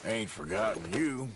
Ain't forgotten you.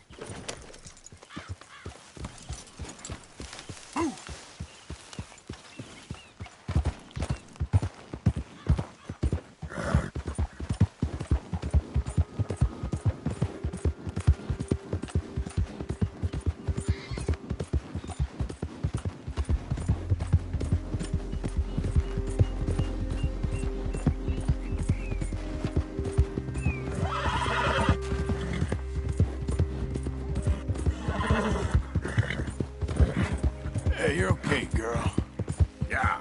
Hey, you're okay, girl. Yeah.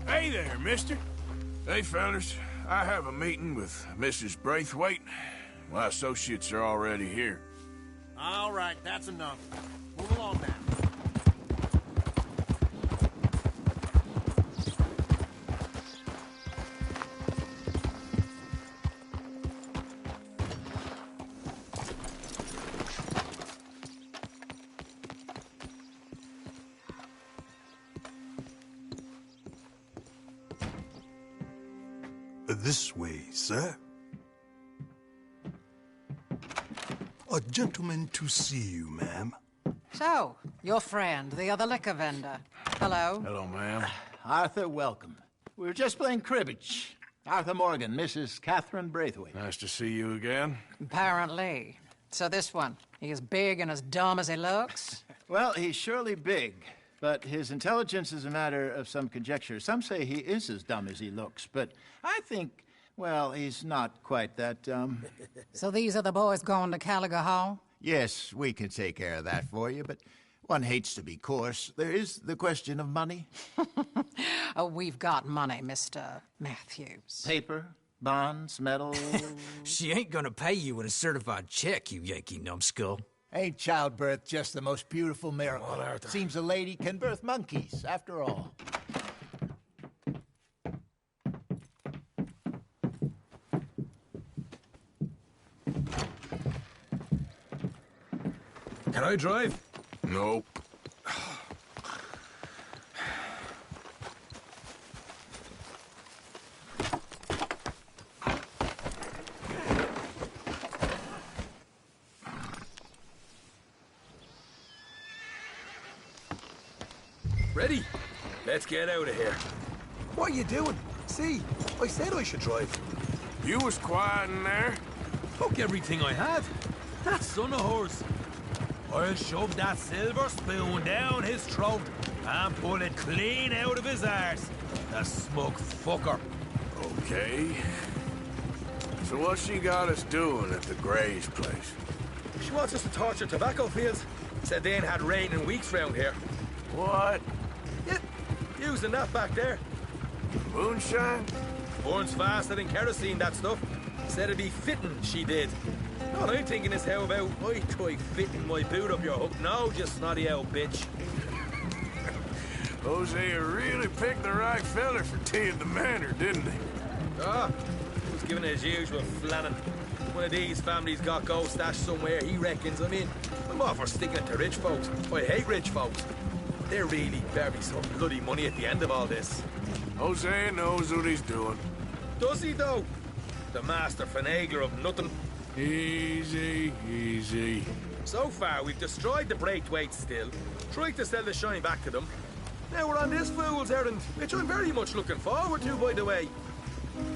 Hey there, mister. Hey, fellas. I have a meeting with Mrs. Braithwaite. My associates are already here. All right, that's enough. Move along now. This way, sir. A gentleman to see you, ma'am. So, your friend, the other liquor vendor. Hello. Hello, ma'am. Arthur, welcome. We were just playing cribbage. Arthur Morgan, Mrs. Catherine Braithwaite. Nice to see you again. Apparently. So this one, he is big and as dumb as he looks? Well, he's surely big, but his intelligence is a matter of some conjecture. Some say he is as dumb as he looks, but I think, well, he's not quite that dumb. So these are the boys going to Caliga Hall? Yes, we can take care of that for you, but one hates to be coarse. There is the question of money. Oh, we've got money, Mr. Matthews. Paper, bonds, metal. She ain't gonna pay you with a certified check, you Yankee numbskull. Ain't childbirth just the most beautiful miracle? Come on, Arthur. Seems a lady can birth monkeys, after all. Can I drive? Nope. Ready? Let's get out of here. What are you doing? See, I said I should drive. You was quiet in there. Fuck everything I had. That son of hers. I'll shove that silver spoon down his throat and pull it clean out of his arse. The smug fucker. Okay. So what's she got us doing at the Gray's place? She wants us to torture tobacco fields. Said they ain't had rain in weeks round here. What? Yeah, using that back there. Moonshine? Burns faster than kerosene, that stuff. Said it'd be fitting, she did. All I'm thinking is how about I try fitting my boot up your hook now, you snotty old bitch. Jose really picked the right fella for tea at the manor, didn't he? Ah, he was giving it his usual flannin'. One of these families got gold stashed somewhere, he reckons I'm in. I'm all for sticking it to rich folks. I hate rich folks. There really better be some bloody money at the end of all this. Jose knows what he's doing. Does he, though? The master finagler of nothing. Easy, easy. So far, we've destroyed the Braithwaite still, tried to sell the shine back to them. Now we're on this fool's errand, which I'm very much looking forward to, by the way.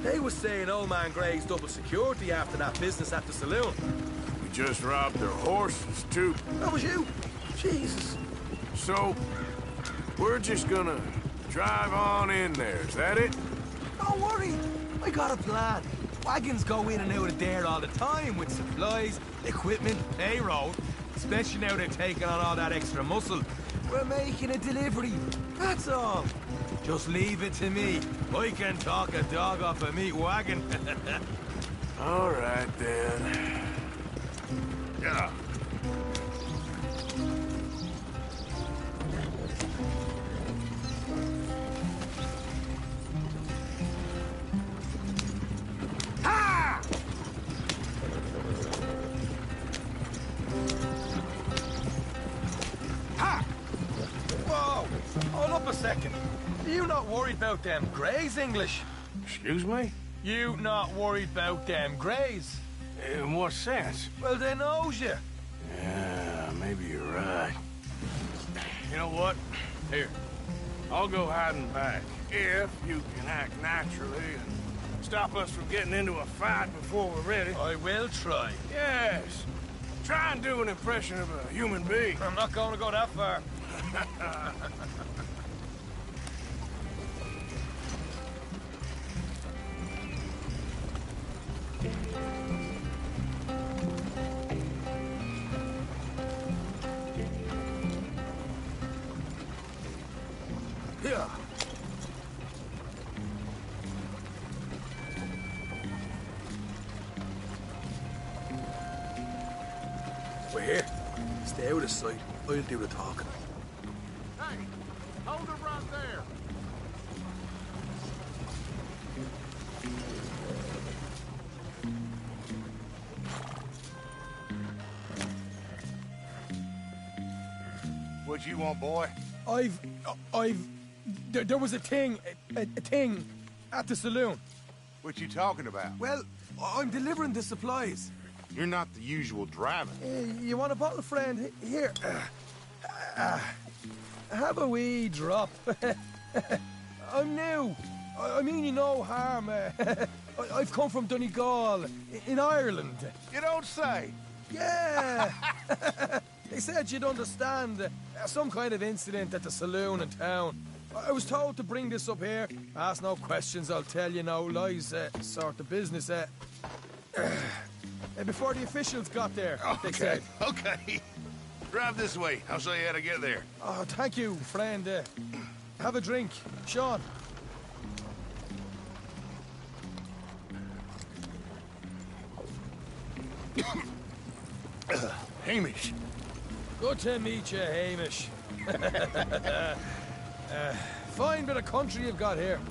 They was saying old man Gray's double security after that business at the saloon. We just robbed their horses, too. That was you? Jesus. So, we're just gonna drive on in there, is that it? Don't worry. I got a plan. Wagons go in and out of there all the time with supplies, equipment, payroll. Especially now they're taking on all that extra muscle. We're making a delivery, that's all. Just leave it to me. I can talk a dog off a meat wagon. All right, then. Yeah. Ha! Ha! Whoa! Hold up a second. Are you not worried about them Greys, English? Excuse me? You not worried about them Greys? In what sense? Well, they knows you. Yeah, maybe you're right. You know what? Here, I'll go hiding back. If you can act naturally and stop us from getting into a fight before we're ready. I will try. Yes. Try and do an impression of a human being. I'm not going to go that far. Yeah. We're here. Stay out of sight. I'll do the talking. Hey, hold it right there. What you want, boy? There was a thing at the saloon. What you talking about? Well, I'm delivering the supplies. You're not the usual driver. You want a bottle, friend? Here. Have a wee drop. I'm new. I mean you no harm. I've come from Donegal, in Ireland. You don't say. Yeah. They said you'd understand. Some kind of incident at the saloon in town. I was told to bring this up here. Ask no questions, I'll tell you no lies. Sort of business. Before the officials got there, they said. Okay. Drive this way. I'll show you how to get there. Oh, thank you, friend. Have a drink. Sean. Hamish. Good to meet you, Hamish. Fine bit of country you've got here.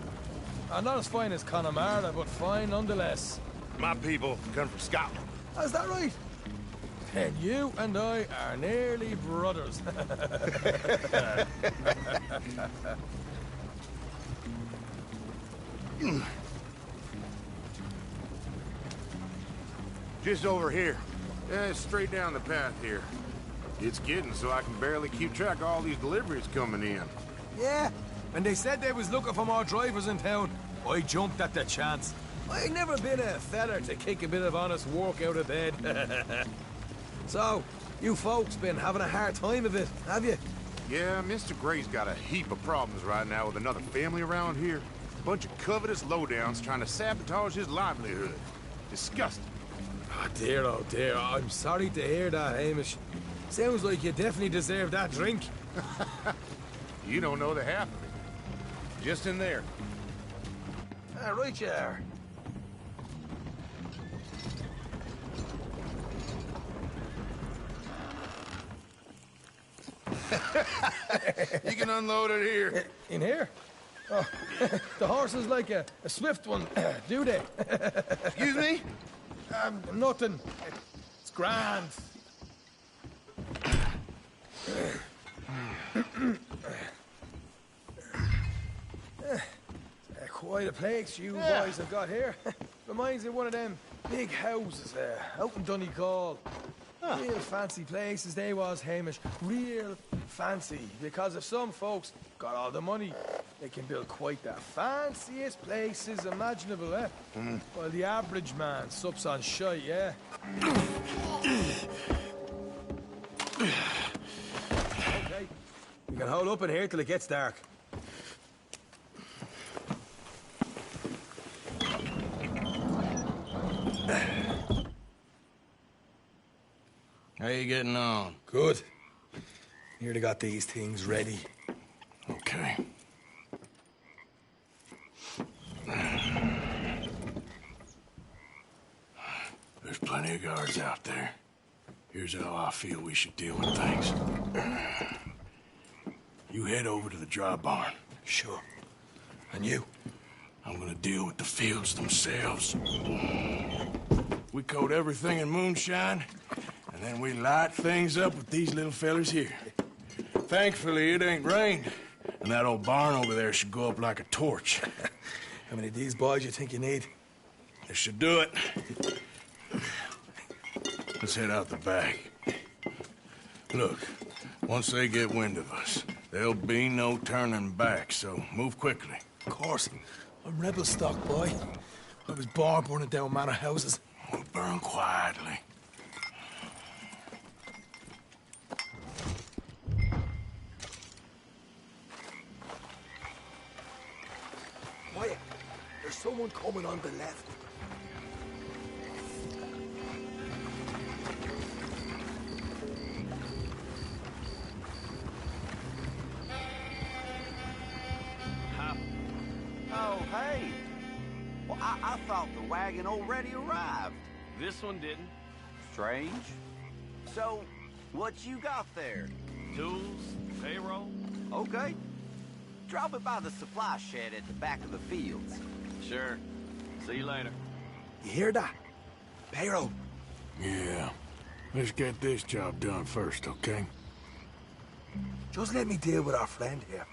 Not as fine as Connemara, but fine nonetheless. My people come from Scotland. Is that right? And you and I are nearly brothers. Just over here. Straight down the path here. It's getting so I can barely keep track of all these deliveries coming in. Yeah, and they said they was looking for more drivers in town. I jumped at the chance. I never been a feller to kick a bit of honest work out of bed. So, you folks been having a hard time of it, have you? Yeah, Mr. Gray's got a heap of problems right now with another family around here. Bunch of covetous lowdowns trying to sabotage his livelihood. Disgusting. Oh dear, I'm sorry to hear that, Hamish. Sounds like you definitely deserve that drink. You don't know the half of it. Just in there. Right you are. You can unload it here. In here? Oh, the horse is like a swift one, do they? Excuse me? Nothing. It's grand. Quite a place you boys have got here. Reminds me of one of them big houses out in Donegal. Real fancy places they was, Hamish. Real fancy. Because if some folks got all the money, they can build quite the fanciest places imaginable, eh? Well, the average man sups on shite, yeah? Okay. You can hold up in here till it gets dark. How you getting on? Good. Nearly got these things ready. Okay. There's plenty of guards out there. Here's how I feel we should deal with things. You head over to the dry barn. Sure. And you? I'm gonna deal with the fields themselves. We coat everything in moonshine, and then we light things up with these little fellers here. Thankfully, it ain't rained, and that old barn over there should go up like a torch. How many of these boys you think you need? This should do it. Let's head out the back. Look, once they get wind of us, there'll be no turning back, so move quickly. Of course. I'm rebel stock, boy. I was born burning down manor houses. We'll burn quietly. Quiet. There's someone coming on the left. Oh, hey. Well, I thought the wagon already arrived. This one didn't. Strange. So, what you got there? Tools, payroll. Okay. Drop it by the supply shed at the back of the fields. Sure. See you later. You hear that? Payroll. Yeah. Let's get this job done first, okay? Just let me deal with our friend here.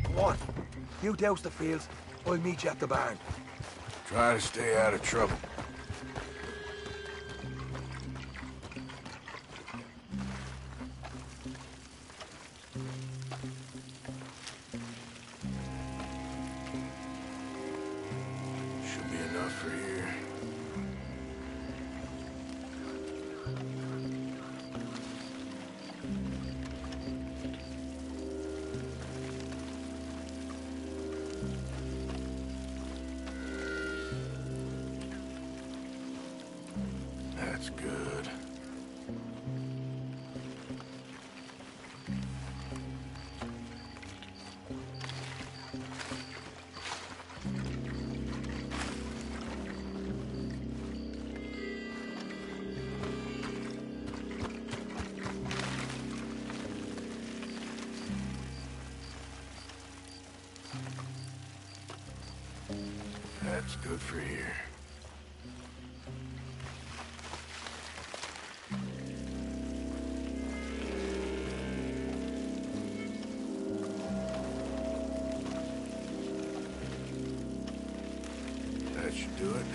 Come on. You douse the fields. I'll meet you at the barn. Try to stay out of trouble. Should be enough for here. That's good. That's good for here. That should do it.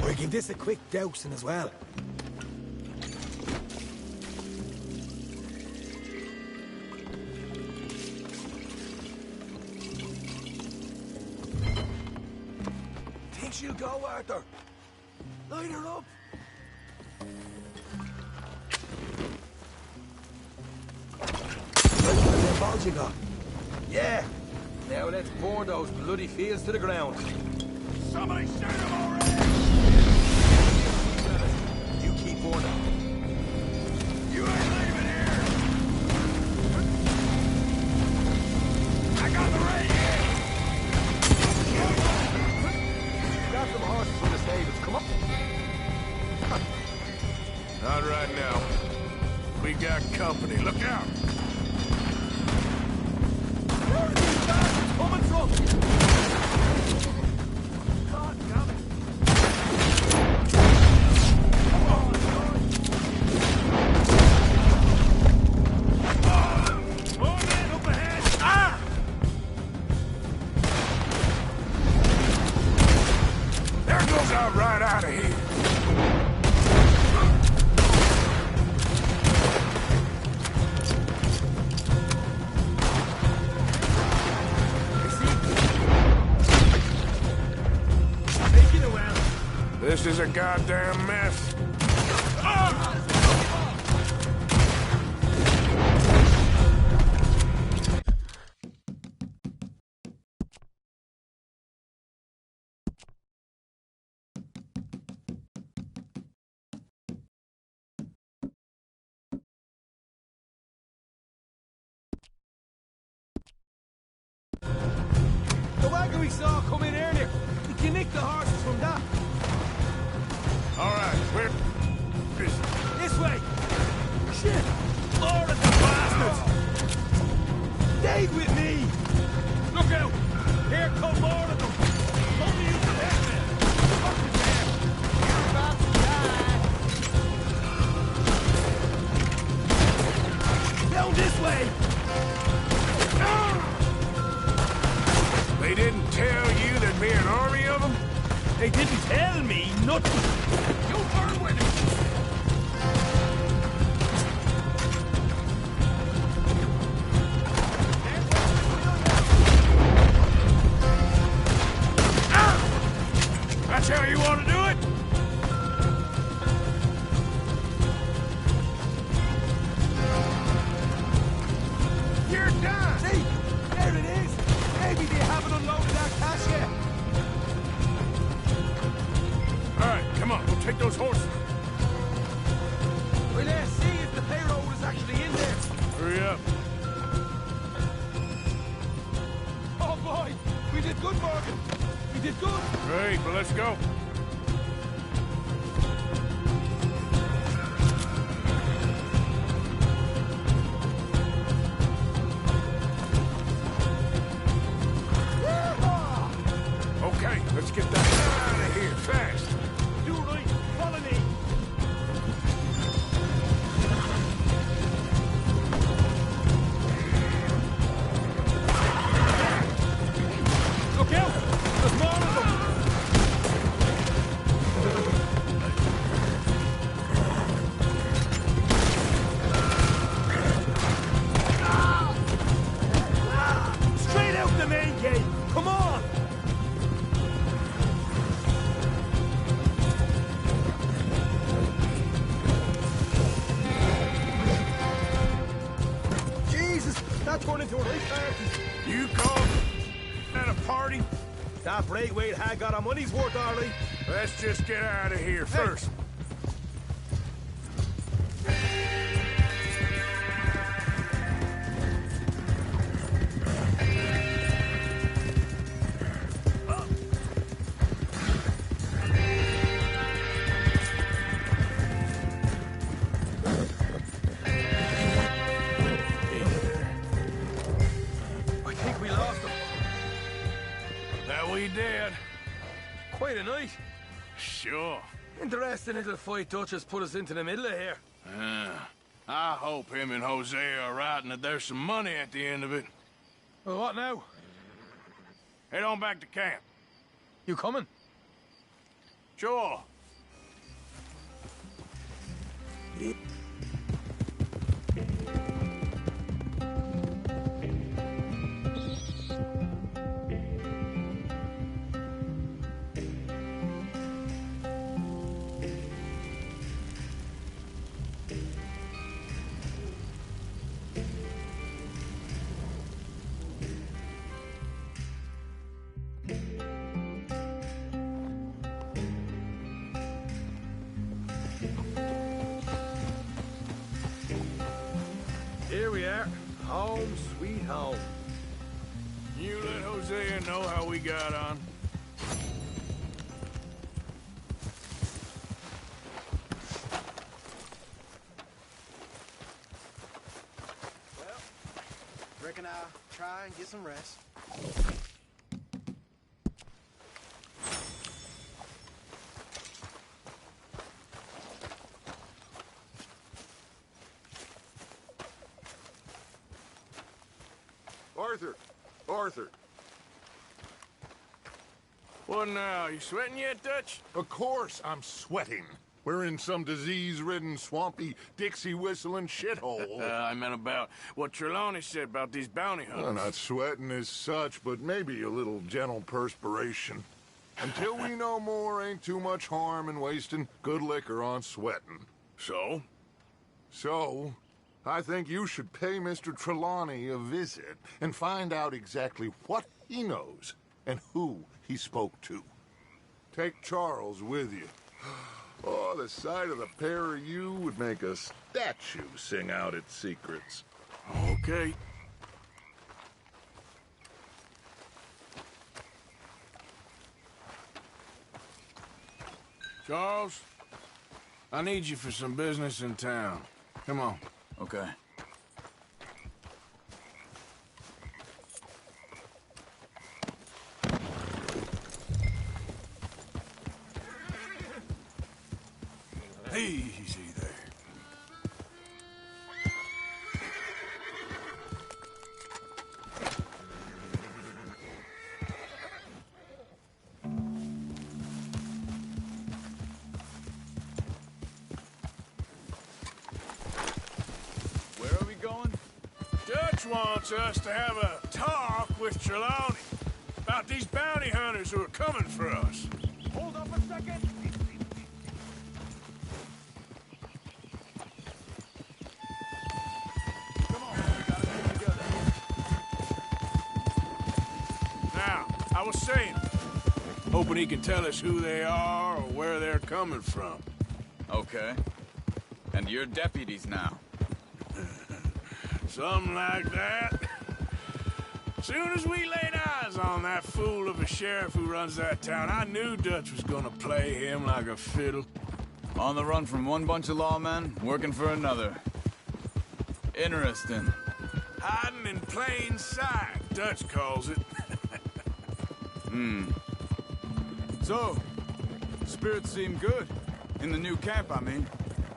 Or give this a quick dousing as well. Think she'll go, Arthur? Light her up. What balls you got? Yeah. Now let's burn those bloody fields to the ground. Somebody shoot him already! You keep burning. You ain't leaving here! I got the radio! Got some horses in the stables. Come on. Not right now. We got company. Look out! Where are these bastards coming from? God damn it. More men up ahead! Ah! There goes our right out of here. This is a goddamn mess. The wagon we saw come in earlier. We can nick the horses from that. All right, where is it? This way. Shit. More of the bastards. Stay with me. Look out. Here come more of them. Only you can help them. Fuck is there? You're about to die. Down this way. They didn't tell you there'd be an army of them? They didn't tell me nothing. You burn with it! That's how you want to do it? You're done! See? There it is. Maybe they haven't unloaded our cash yet. All right, come on, we'll take those horses. Well, let's see if the payroll is actually in there. Hurry up. Oh, boy. We did good, Morgan. We did good. Great, well, let's go. Okay, let's get that out of here fast. You right. Follow me. Look out! There's more of them! Straight out the main gate! Come on! Jesus! That turned into a race party! You call that a party? That Braithwaite had got our money's worth, all right. Let's just get out of here first. I think we lost them. That we did. Quite a night. Sure. Interesting little fight Dutch has put us into the middle of here. I hope him and Jose are right and that there's some money at the end of it. Well, what now? Head on back to camp. You coming? Sure. Here we are. Home sweet home. You let Hosea know how we got on. Well, reckon I'll try and get some rest. Arthur. What now? You sweating yet, Dutch? Of course I'm sweating. We're in some disease-ridden, swampy, Dixie-whistling shithole. I meant about what Trelawney said about these bounty hunters. Well, not sweating as such, but maybe a little gentle perspiration. Until we know more, ain't too much harm in wasting good liquor on sweating. So? So, I think you should pay Mr. Trelawney a visit and find out exactly what he knows and who he spoke to. Take Charles with you. Oh, the sight of the pair of you would make a statue sing out its secrets. Okay. Charles, I need you for some business in town. Come on. Okay. Easy there. Where are we going? Dutch wants us to have a talk with Trelawney about these bounty hunters who are coming for us. Hold up a second. Now, I was saying, hoping he can tell us who they are or where they're coming from. Okay. And you're deputies now. Something like that. Soon as we laid eyes on that fool of a sheriff who runs that town, I knew Dutch was gonna play him like a fiddle. On the run from one bunch of lawmen, working for another. Interesting. Hiding in plain sight, Dutch calls it. So, spirits seem good. In the new camp, I mean.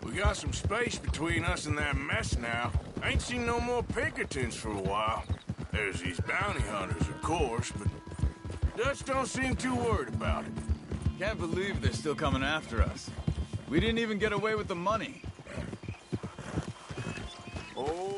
We got some space between us and that mess now. Ain't seen no more Pinkertons for a while. There's these bounty hunters, of course, but Dutch don't seem too worried about it. Can't believe they're still coming after us. We didn't even get away with the money. Oh.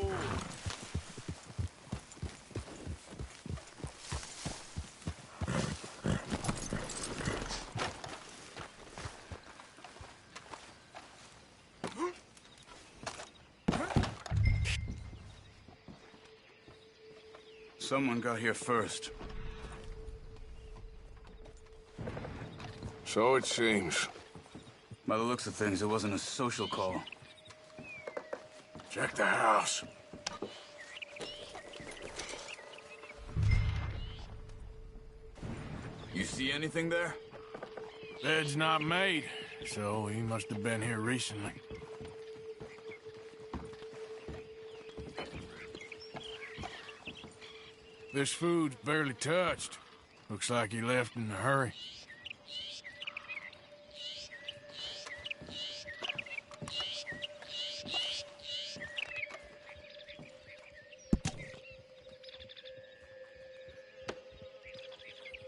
Someone got here first. So it seems. By the looks of things, it wasn't a social call. Check the house. You see anything there? Bed's not made, so he must have been here recently. This food's barely touched. Looks like he left in a hurry.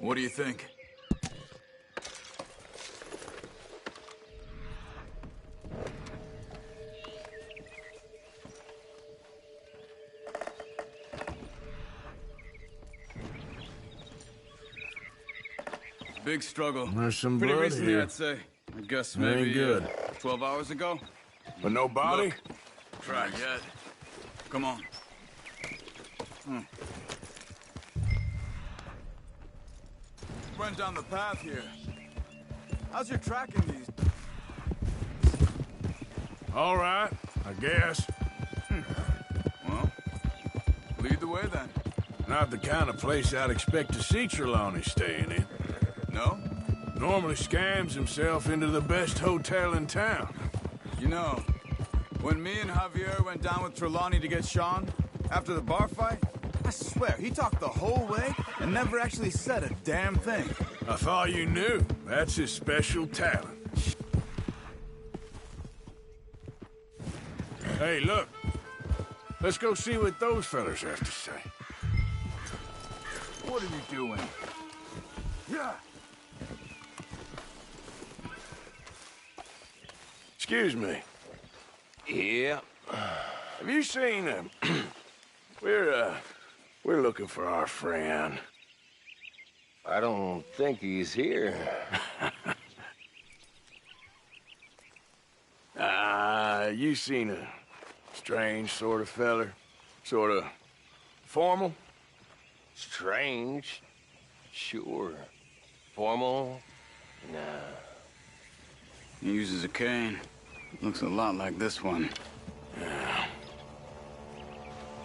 What do you think? Big struggle. There's some Pretty blood recently, here. I'd say. I guess Ain't maybe good. 12 hours ago. But no body? Look, try yet. Come on. Went down the path here. How's your tracking these? All right, I guess. Well, lead the way then. Not the kind of place I'd expect to see Trelawney staying in. No? Normally scams himself into the best hotel in town. You know, when me and Javier went down with Trelawney to get Sean, after the bar fight, I swear, he talked the whole way and never actually said a damn thing. I thought you knew. That's his special talent. Hey, look. Let's go see what those fellas have to say. What are you doing? Yeah. Excuse me. Yeah. Have you seen him? We're looking for our friend. I don't think he's here. You seen a strange sort of feller? Sort of formal? Strange? Sure. Formal? Nah. He uses a cane. Looks a lot like this one. Yeah.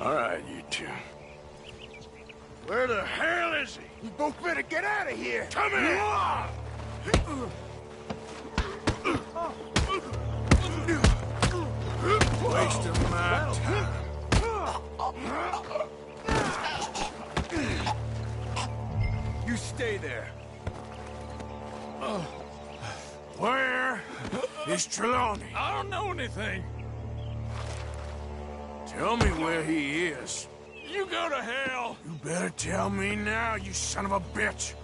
All right, you two. Where the hell is he? You both better get out of here. Come here! Wasting my time. You stay there. Where is Trelawney? I don't know anything. Tell me where he is. You go to hell. You better tell me now, you son of a bitch.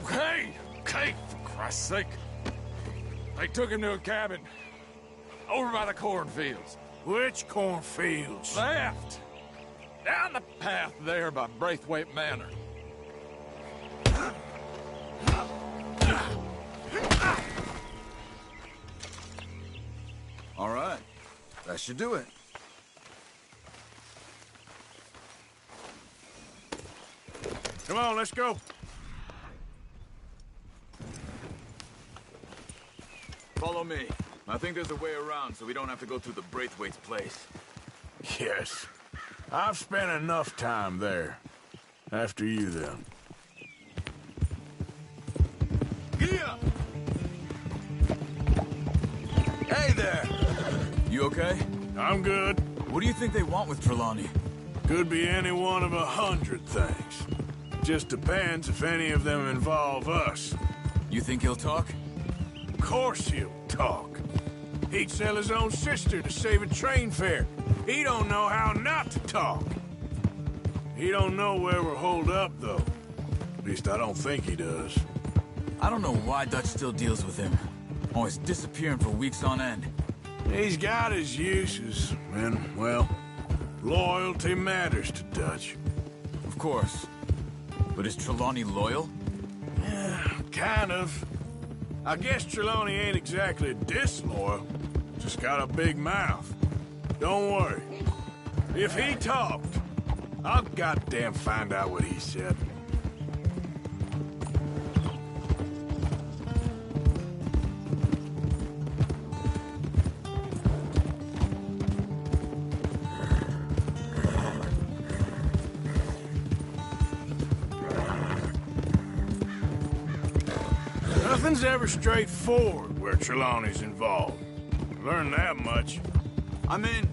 Okay, for Christ's sake. They took him to a cabin over by the cornfields. Which cornfields? Left. Down the path there by Braithwaite Manor. All right. That should do it. Come on, let's go. Follow me. I think there's a way around so we don't have to go through the Braithwaite's place. Yes. I've spent enough time there. After you, then. Gia! Hey there! You okay? I'm good. What do you think they want with Trelawney? Could be any one of 100 things. Just depends if any of them involve us. You think he'll talk? Of course he'll talk. He'd sell his own sister to save a train fare. He don't know how not to talk. He don't know where we're holed up, though. At least I don't think he does. I don't know why Dutch still deals with him. Always disappearing for weeks on end. He's got his uses, and, well, loyalty matters to Dutch. Of course. But is Trelawney loyal? Yeah, kind of. I guess Trelawney ain't exactly disloyal. Just got a big mouth. Don't worry. If he talked, I'll goddamn find out what he said. Nothing's ever straightforward where Trelawney's involved. Learned that much. I mean,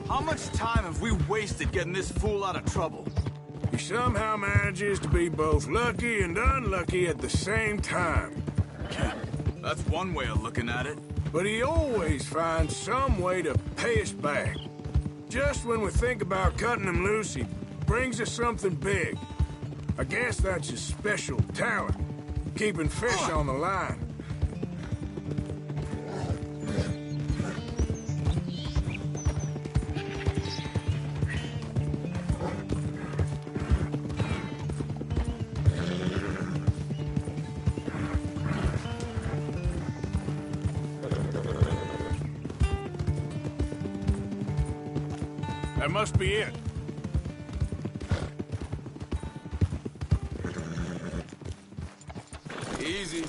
how much time have we wasted getting this fool out of trouble? He somehow manages to be both lucky and unlucky at the same time. That's one way of looking at it. But he always finds some way to pay us back. Just when we think about cutting him loose, he brings us something big. I guess that's his special talent, keeping fish on the line. That must be it. Easy.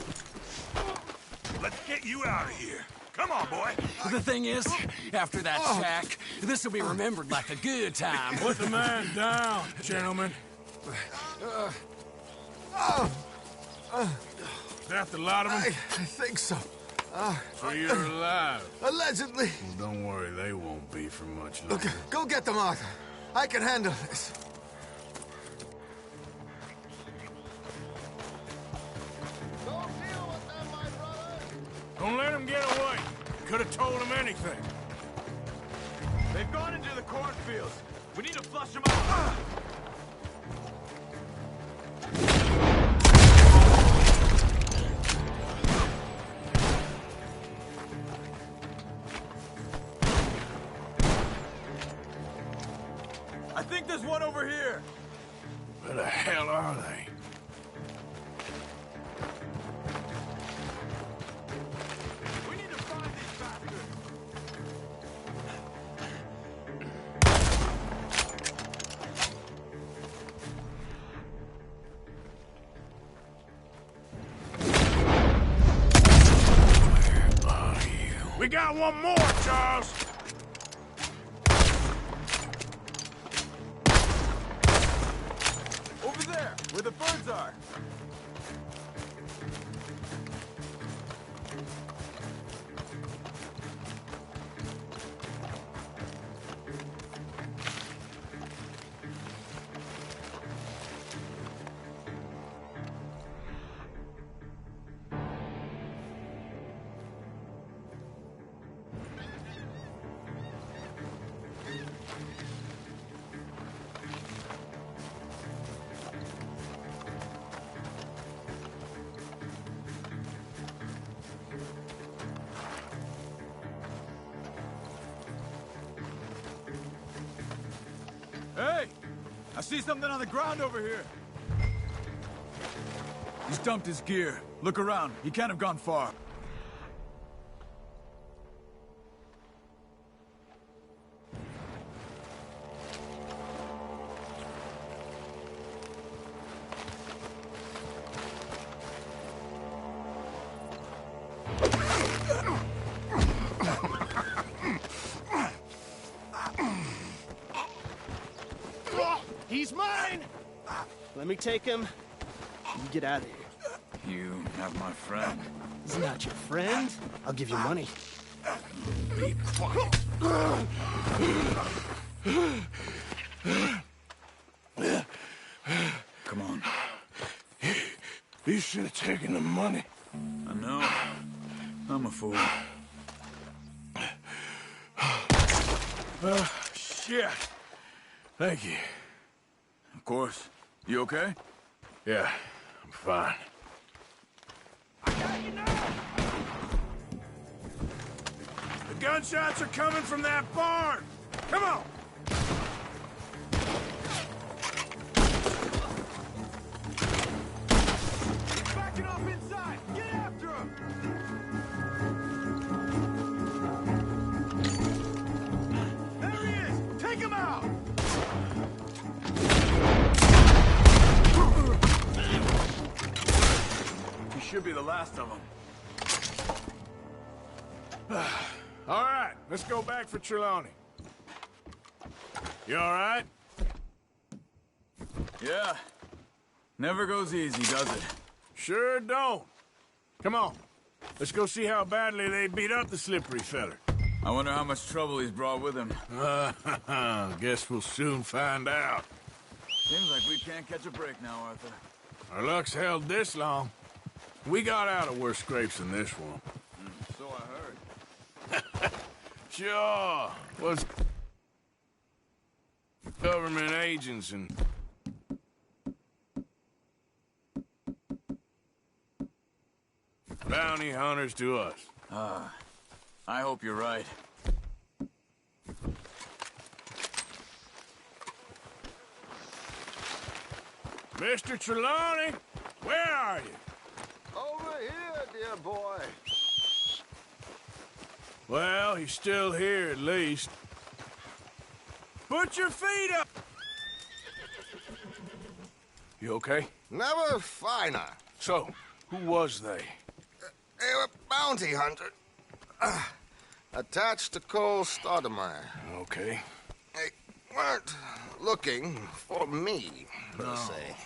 Let's get you out of here. Come on, boy. The thing is, after that shack, this will be remembered like a good time. Put the man down, gentlemen. Is that the lot of them? I think so. So you're alive? Allegedly. Well, don't worry, they won't be for much longer. Okay, go get them, Arthur. I can handle this. Don't let them get away. Could have told them anything. They've gone into the cornfields. We need to flush them out. I think there's one over here. Where the hell are they? We need to find these bastards. Where are you? We got one more, Charles. Over there, where the birds are. Hey! I see something on the ground over here. He's dumped his gear. Look around. He can't have gone far. He's mine! Let me take him. You get out of here. You have my friend. He's not your friend. I'll give you money. Be quiet. Come on. You should have taken the money. I know. I'm a fool. Shit. Thank you. Of course. You okay? Yeah, I'm fine. I got you now! The gunshots are coming from that barn! Come on! He's backing off inside! Get after him! There he is! Take him out! He should be the last of them. All right, let's go back for Trelawney. You all right? Yeah. Never goes easy, does it? Sure don't. Come on. Let's go see how badly they beat up the slippery feller. I wonder how much trouble he's brought with him. Guess we'll soon find out. Seems like we can't catch a break now, Arthur. Our luck's held this long. We got out of worse scrapes than this one. So I heard. Sure. Was government agents and bounty hunters to us. I hope you're right. Mr. Trelawney, where are you? Over here, dear boy. Well, he's still here at least. Put your feet up! You okay? Never finer. So, who was they? They were bounty hunters. Attached to Cole Stoudemire. Okay. They weren't looking for me, per se.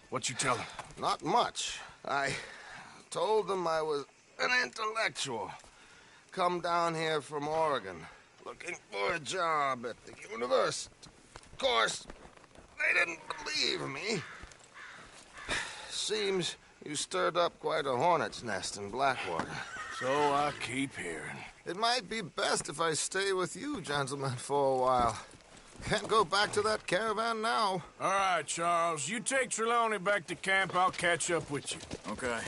What you tell them? Not much. I told them I was an intellectual. Come down here from Oregon, looking for a job at the university. Of course, they didn't believe me. Seems you stirred up quite a hornet's nest in Blackwater. So I keep hearing. It might be best if I stay with you, gentlemen, for a while. Can't go back to that caravan now. All right, Charles. You take Trelawney back to camp. I'll catch up with you. Okay.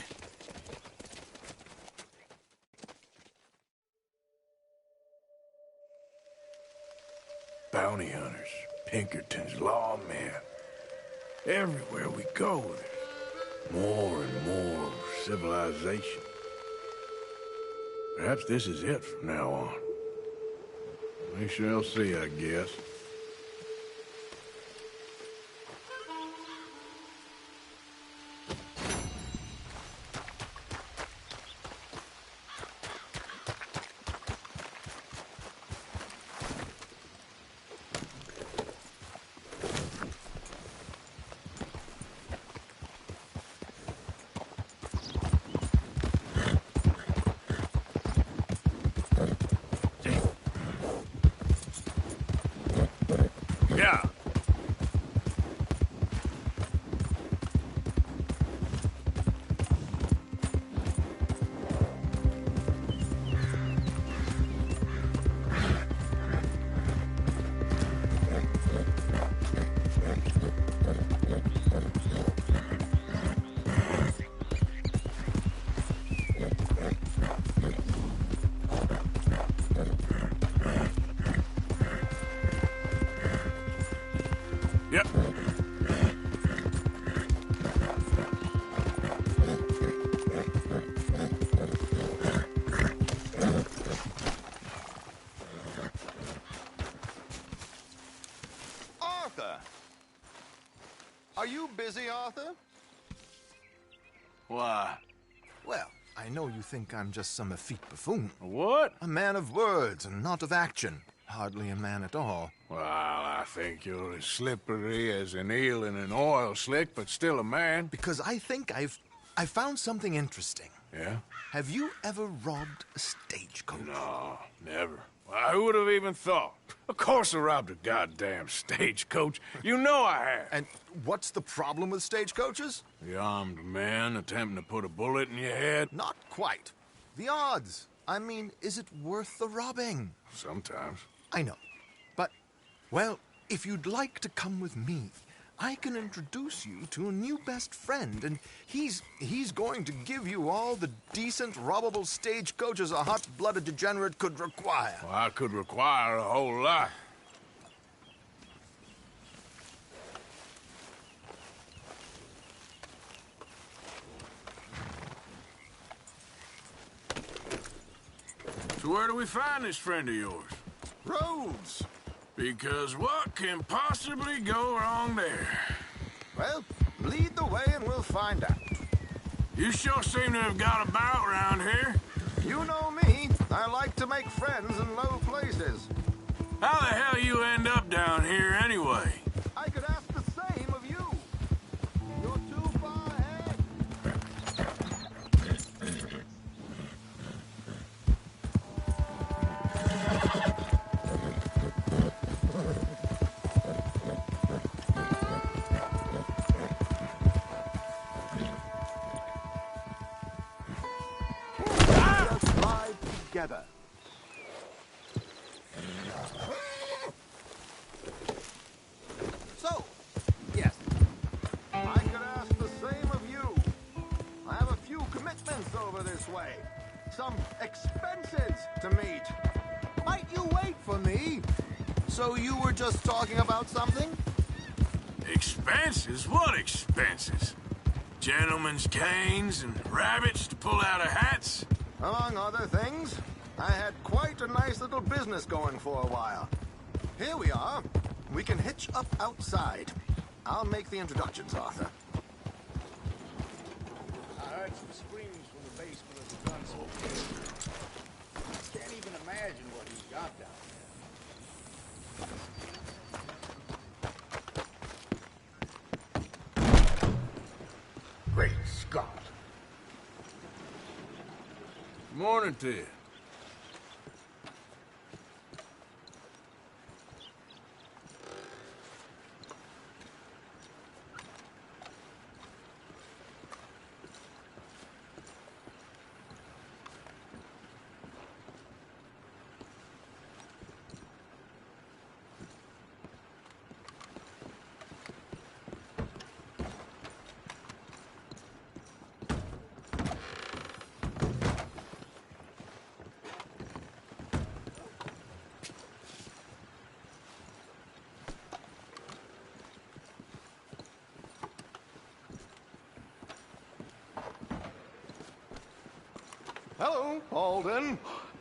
Bounty hunters, Pinkertons, lawmen. Everywhere we go, there's more and more civilization. Perhaps this is it from now on. We shall see, I guess. Yeah. Yep. Arthur! Are you busy, Arthur? Why? Well, I know you think I'm just some effete buffoon. What? A man of words and not of action. Hardly a man at all. Well, I think you're as slippery as an eel in an oil slick, but still a man. Because I think I found something interesting. Yeah? Have you ever robbed a stagecoach? No, never. Well, who would have even thought? Of course I robbed a goddamn stagecoach. You know I have. And what's the problem with stagecoaches? The armed man attempting to put a bullet in your head? Not quite. The odds. I mean, is it worth the robbing? Sometimes. I know. But, well, if you'd like to come with me, I can introduce you to a new best friend, and he's going to give you all the decent, robbable stagecoaches a hot-blooded degenerate could require. Well, I could require a whole lot. So where do we find this friend of yours? Roads. Because what can possibly go wrong there? Well, lead the way and we'll find out. You sure seem to have got about around here. You know me. I like to make friends in low places. How the hell you end up down here anyway? I could ask the same of you. You're too far ahead. Let's ride together. So, yes, I could ask the same of you. I have a few commitments commitments over this way. Some expenses to meet. Might you wait for me? So you were just talking about something? Expenses? What expenses? Gentlemen's canes and rabbits to pull out of hats? Among other things, I had quite a nice little business going for a while. Here we are. We can hitch up outside. I'll make the introductions, Arthur. I heard some screams from the basement of the gun store. Can't even imagine what he's got down there. Great Scott. Morning to you. Hello, Alden.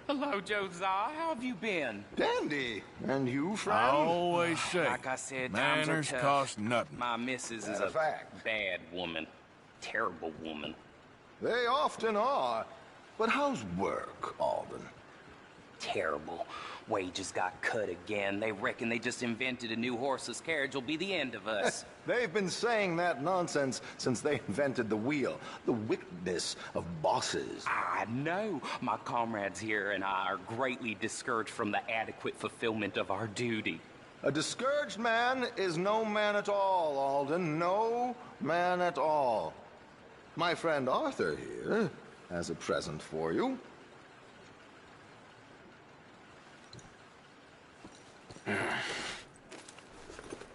Hello, Josiah. How have you been? Dandy. And you, friend? I always say, Like I said, times are manners tough. cost nothing. My missus is a bad woman. Terrible woman. They often are. But how's work, Alden? Terrible. Wages got cut again. They reckon they just invented a new horseless carriage will be the end of us. They've been saying that nonsense since they invented the wheel. The wickedness of bosses. I know. My comrades here and I are greatly discouraged from the adequate fulfillment of our duty. A discouraged man is no man at all, Alden. No man at all. My friend Arthur here has a present for you.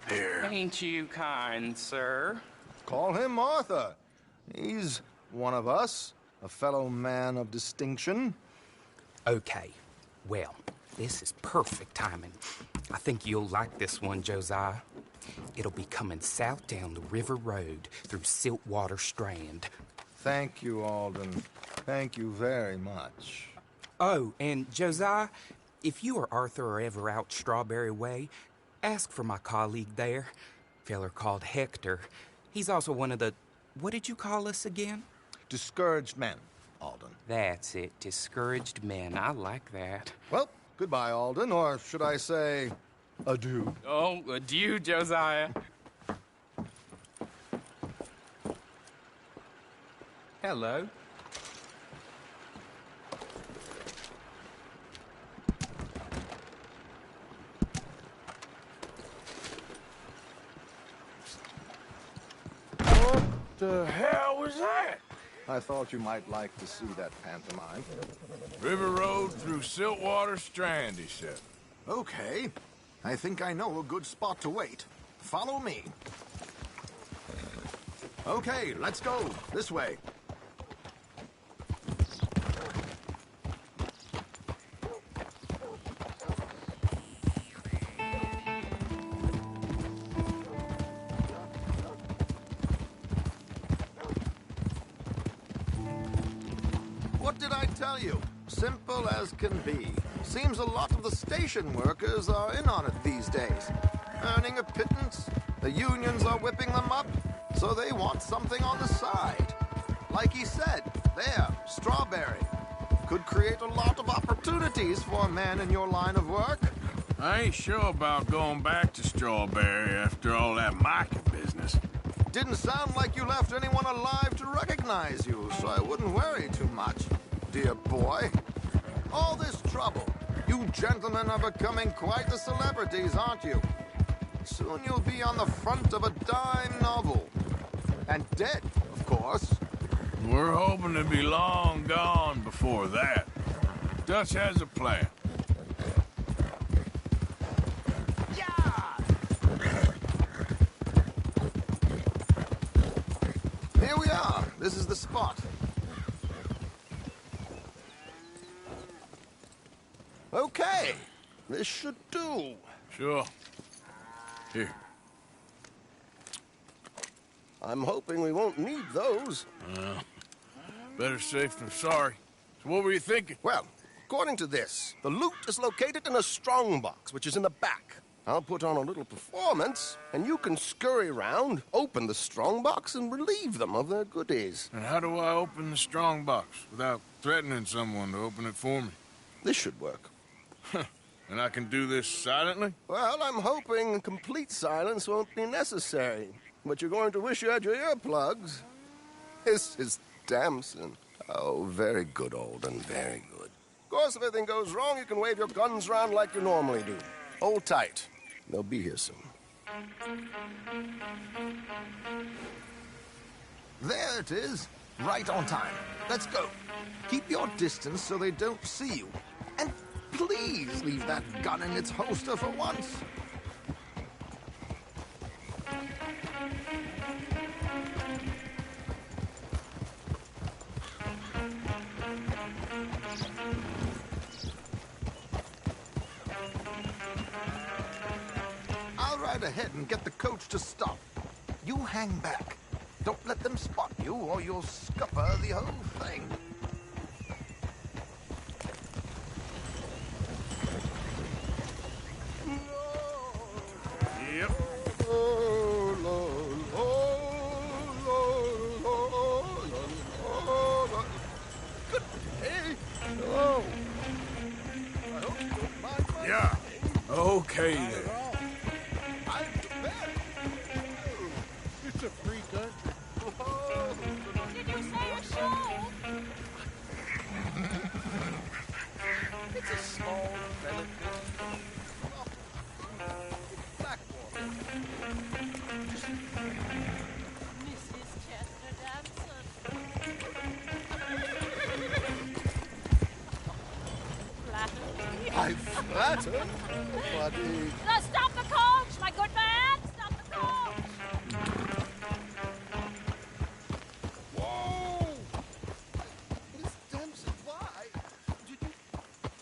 Here. Ain't you kind, sir? Call him Arthur. He's one of us, a fellow man of distinction. Okay. Well, this is perfect timing. I think you'll like this one, Josiah. It'll be coming south down the river road through Siltwater Strand. Thank you, Alden. Thank you very much. Oh, and Josiah, if you or Arthur are ever out Strawberry Way, ask for my colleague there, feller called Hector. He's also one of the... What did you call us again? Discouraged men, Alden. That's it. Discouraged men. I like that. Well, goodbye, Alden, or should I say, adieu. Oh, adieu, Josiah. Hello. What the hell was that? I thought you might like to see that pantomime. River Road through Siltwater Strand, he said. Okay. I think I know a good spot to wait. Follow me. Okay, let's go. This way. What did I tell you? Simple as can be. Seems a lot of the station workers are in on it these days. Earning a pittance, the unions are whipping them up, so they want something on the side. Like he said, there, Strawberry. Could create a lot of opportunities for a man in your line of work. I ain't sure about going back to Strawberry after all that Micah business. Didn't sound like you left anyone alive to recognize you, so I wouldn't worry too much, dear boy. All this trouble. You gentlemen are becoming quite the celebrities, aren't you? Soon you'll be on the front of a dime novel. And dead, of course. We're hoping to be long gone before that. Dutch has a plan. Here we are. This is the spot. Hey, this should do. Sure. Here. I'm hoping we won't need those. Better safe than sorry. So what were you thinking? Well, according to this, the loot is located in a strongbox, which is in the back. I'll put on a little performance, and you can scurry around, open the strongbox, and relieve them of their goodies. And how do I open the strongbox without threatening someone to open it for me? This should work. And I can do this silently? Well, I'm hoping complete silence won't be necessary. But you're going to wish you had your earplugs. This is Damson. Oh, very good, Alden, very good. Of course, if anything goes wrong, you can wave your guns around like you normally do. Hold tight. They'll be here soon. There it is. Right on time. Let's go. Keep your distance so they don't see you. And please leave that gun in its holster for once. I'll ride ahead and get the coach to stop. You hang back. Don't let them spot you or you'll scupper the whole thing. Yep. Good day. Hello. I hope you don't mind my Yeah. Okay then. It's a free country. Did you say a show? It's a small, delicate Blackwater. Mrs. Chester Damson. Flattery. I flatter, buddy. Stop the coach, my good man! Stop the coach! Whoa! Miss Damson, why did you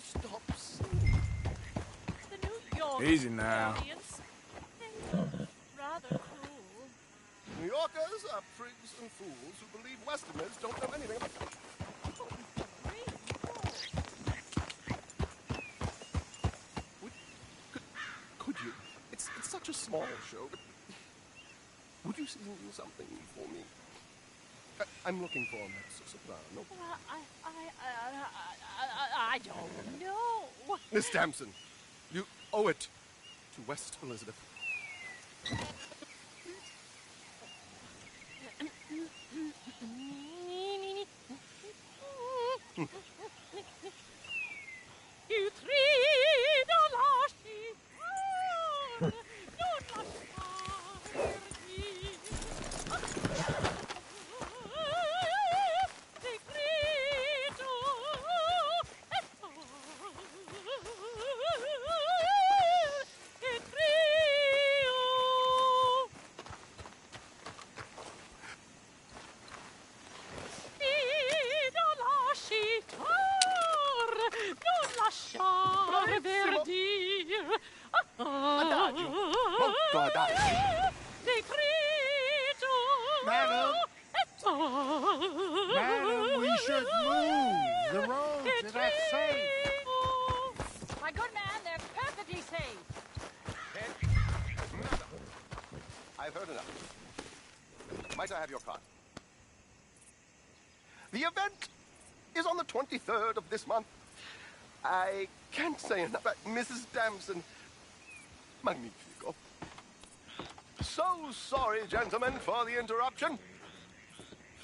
stop singing? The New York Easy now. audience. Rather cruel. New Yorkers are prigs and fools who believe Westerners don't know anything about them. Could you? It's such a small show, but would you sing something for me? I'm looking for a mezzo-soprano. Well, I don't know. Miss Damson, you owe it to West Elizabeth. You trido lasci non lasciare verdir. Adagio, molto adagio. Decreto. Madam, we should move. The roads are not safe. My good man, they're perfectly safe. I've heard enough. Might I have your card? The event is on the 23rd of this month. I can't say enough about Mrs. Damson. Magnifico. So sorry, gentlemen, for the interruption.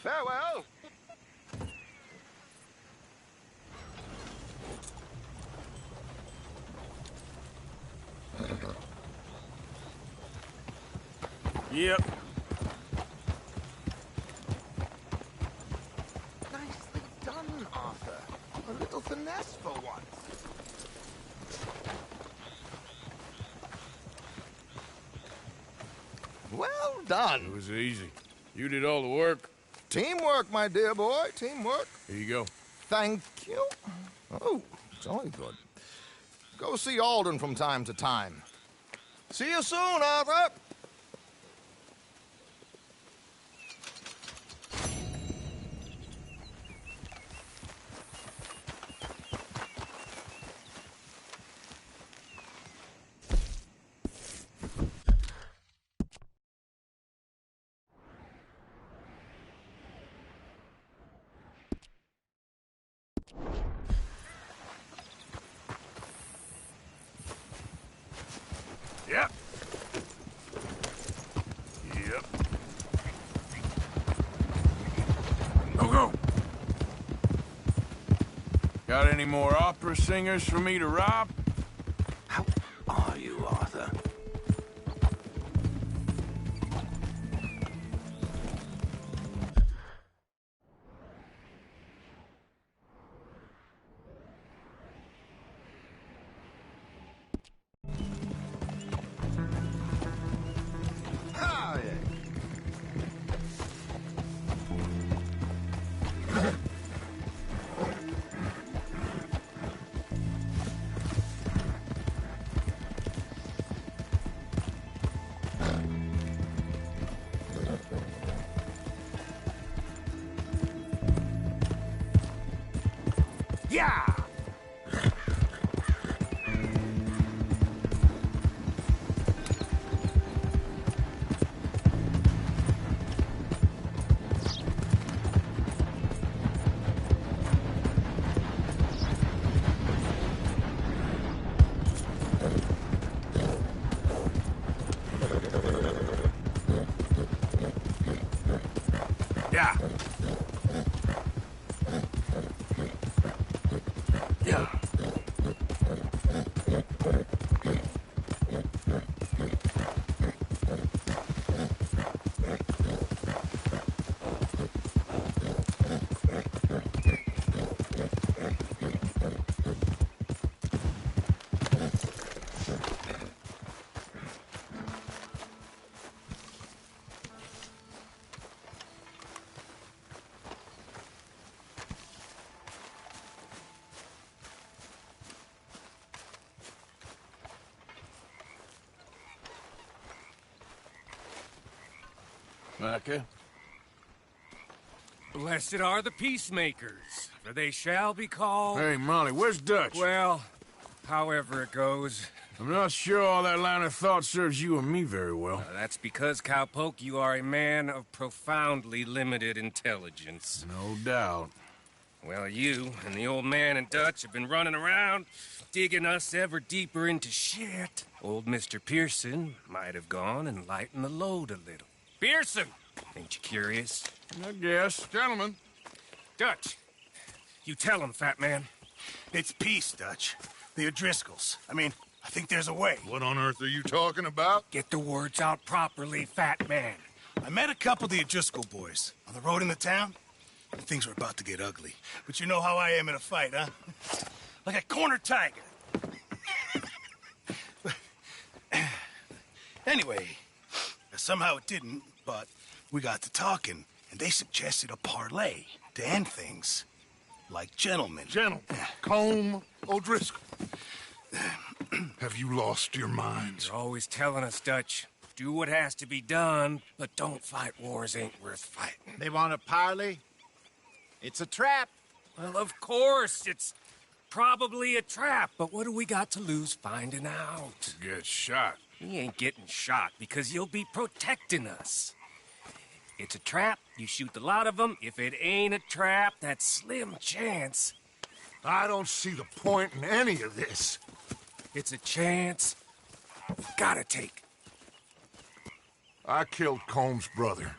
Farewell. Yep. Nicely done, Arthur. A little finesse for once. Well done. It was easy. You did all the work. Teamwork, my dear boy, teamwork. Here you go. Thank you. Oh, jolly good. Go see Alden from time to time. See you soon, Arthur! Yep. Yep. Go. Got any more opera singers for me to rob? How are you, Arthur? Yeah! Yeah. Yeah. Micah? Blessed are the peacemakers, for they shall be called... Hey, Molly, where's Dutch? Well, however it goes. I'm not sure all that line of thought serves you and me very well. That's because, Cowpoke, you are a man of profoundly limited intelligence. No doubt. Well, you and the old man and Dutch have been running around, digging us ever deeper into shit. Old Mr. Pearson might have gone and lightened the load a little. Pearson! Ain't you curious? I guess. Gentlemen. Dutch, you tell him, fat man. It's peace, Dutch. The O'Driscolls. I mean, I think there's a way. What on earth are you talking about? Get the words out properly, fat man. I met a couple of the O'Driscoll boys on the road in the town. And things were about to get ugly. But you know how I am in a fight, huh? Like a corner tiger. Anyway, somehow it didn't, but we got to talking, and they suggested a parlay to end things. Like gentlemen. Gentlemen. Combe O'Driscoll. Have you lost your minds? You're always telling us, Dutch. Do what has to be done, but don't fight wars ain't worth fighting. They want a parley? It's a trap. Well, of course, it's probably a trap, but what do we got to lose finding out? Get shot. He ain't getting shot because you'll be protecting us. It's a trap, you shoot the lot of them. If it ain't a trap, that's slim chance. I don't see the point in any of this. It's a chance. Gotta take. I killed Combs' brother.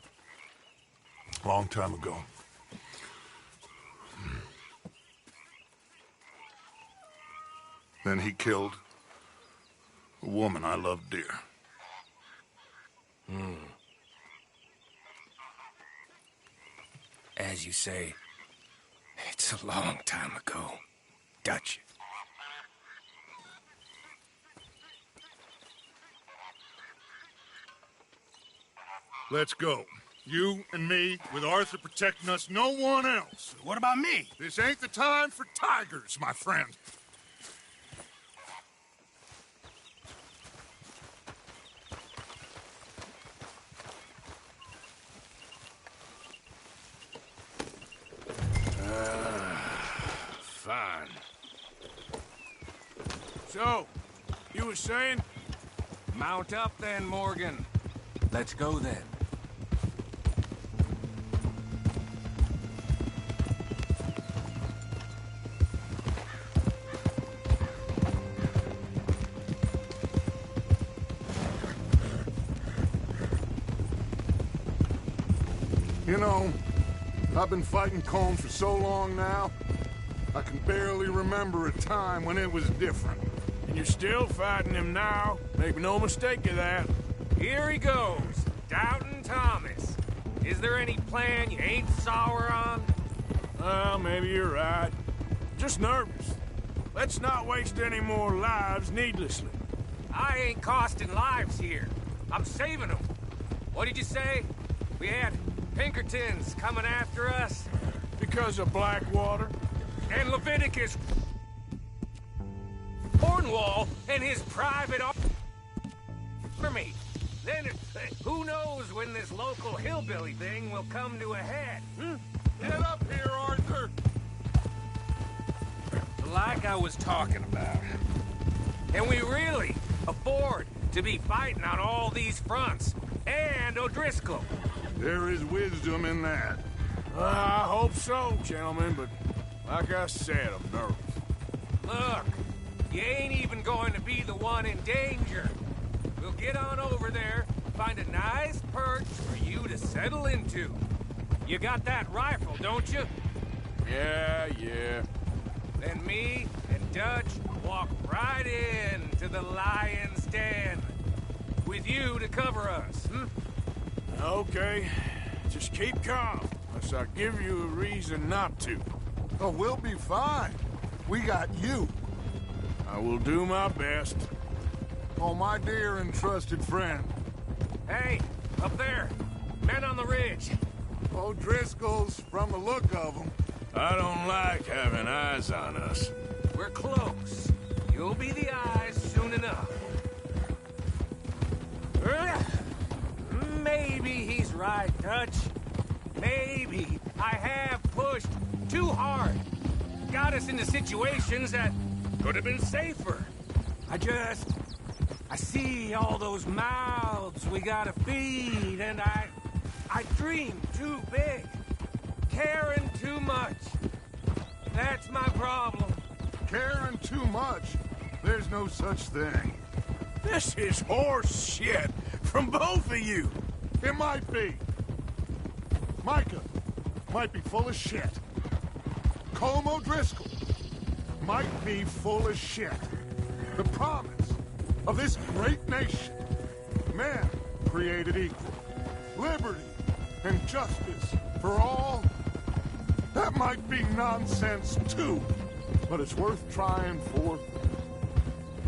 A long time ago. Then he killed a woman I loved dear. As you say, it's a long time ago, Dutch. Let's go. You and me, with Arthur protecting us, no one else. What about me? This ain't the time for tigers, my friend. So, you were saying? Mount up then, Morgan. Let's go then. You know, I've been fighting Colm for so long now, I can barely remember a time when it was different. And you're still fighting him now. Make no mistake of that. Here he goes, Doubting Thomas. Is there any plan you ain't sour on? Well, maybe you're right. Just nervous. Let's not waste any more lives needlessly. I ain't costing lives here. I'm saving them. What did you say? We had Pinkertons coming after us? Because of Blackwater? And Leviticus Cornwall and his private army. Then who knows when this local hillbilly thing will come to a head? Get up here, Arthur! Like I was talking about. Can we really afford to be fighting on all these fronts? And O'Driscoll? There is wisdom in that. I hope so, gentlemen, but like I said, I'm nervous. Look, you ain't even going to be the one in danger. We'll get on over there, find a nice perch for you to settle into. You got that rifle, don't you? Yeah. Then me and Dutch walk right in to the lion's den. With you to cover us, Okay. Just keep calm, unless I give you a reason not to. Oh, we'll be fine. We got you. I will do my best. Oh, my dear and trusted friend. Hey, up there. Men on the ridge. O'Driscoll's, from the look of them. I don't like having eyes on us. We're close. You'll be the eyes soon enough. Maybe he's right, Dutch. Maybe I have pushed too hard. Got us into situations that could have been safer. I see all those mouths we gotta feed, and I dream too big. Caring too much. That's my problem. Caring too much? There's no such thing. This is horse shit from both of you. It might be. Micah might be full of shit. Colm O'Driscoll might be full of shit. The promise of this great nation. Men created equal. Liberty and justice for all. That might be nonsense too, but it's worth trying for.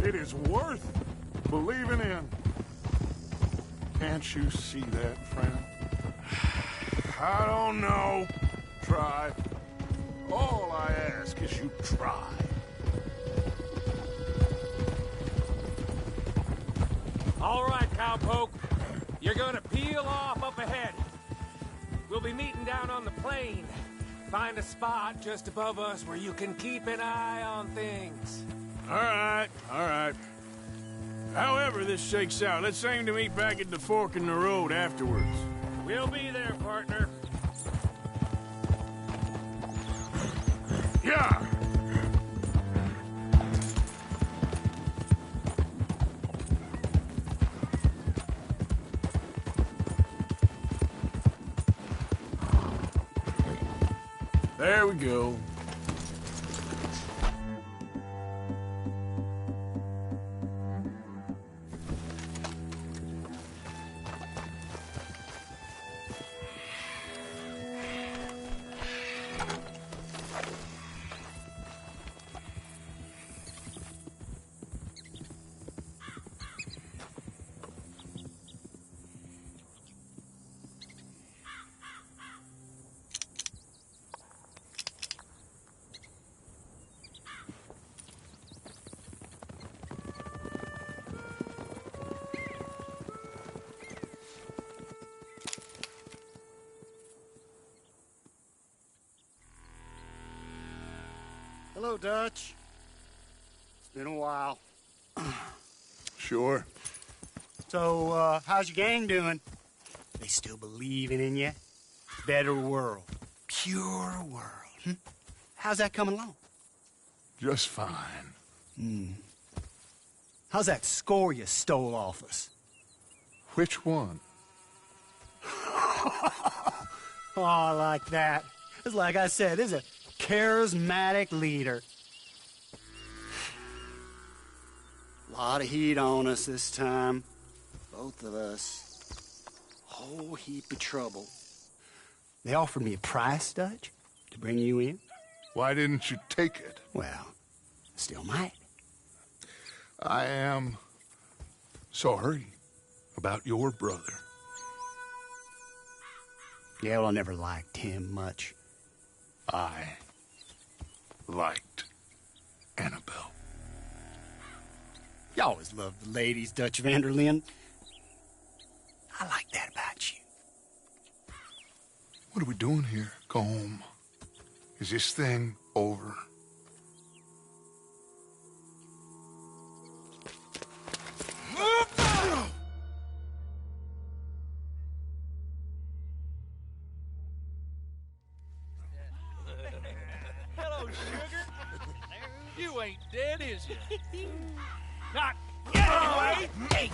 It is worth believing in. Can't you see that, friend? I don't know. Try. All I ask is you try. All right, cowpoke. You're gonna peel off up ahead. We'll be meeting down on the plain. Find a spot just above us where you can keep an eye on things. All right. However this shakes out, let's aim to meet back at the fork in the road afterwards. We'll be there, partner. Yeah! There we go. Hello, Dutch. It's been a while. Sure. So, how's your gang doing? They still believing in you? Better world. Pure world. How's that coming along? Just fine. How's that score you stole off us? Which one? Oh, I like that. It's like I said, this is a charismatic leader. Lot of heat on us this time. Both of us. Whole heap of trouble. They offered me a price, Dutch, to bring you in. Why didn't you take it? Well, still might. I am sorry about your brother. Yeah, well, I never liked him much. I liked Annabelle. You always loved the ladies, Dutch Vanderlyn. I like that about you. What are we doing here? Go home. Is this thing over? Hello, sugar. You ain't dead, is you? Not yet, anyway.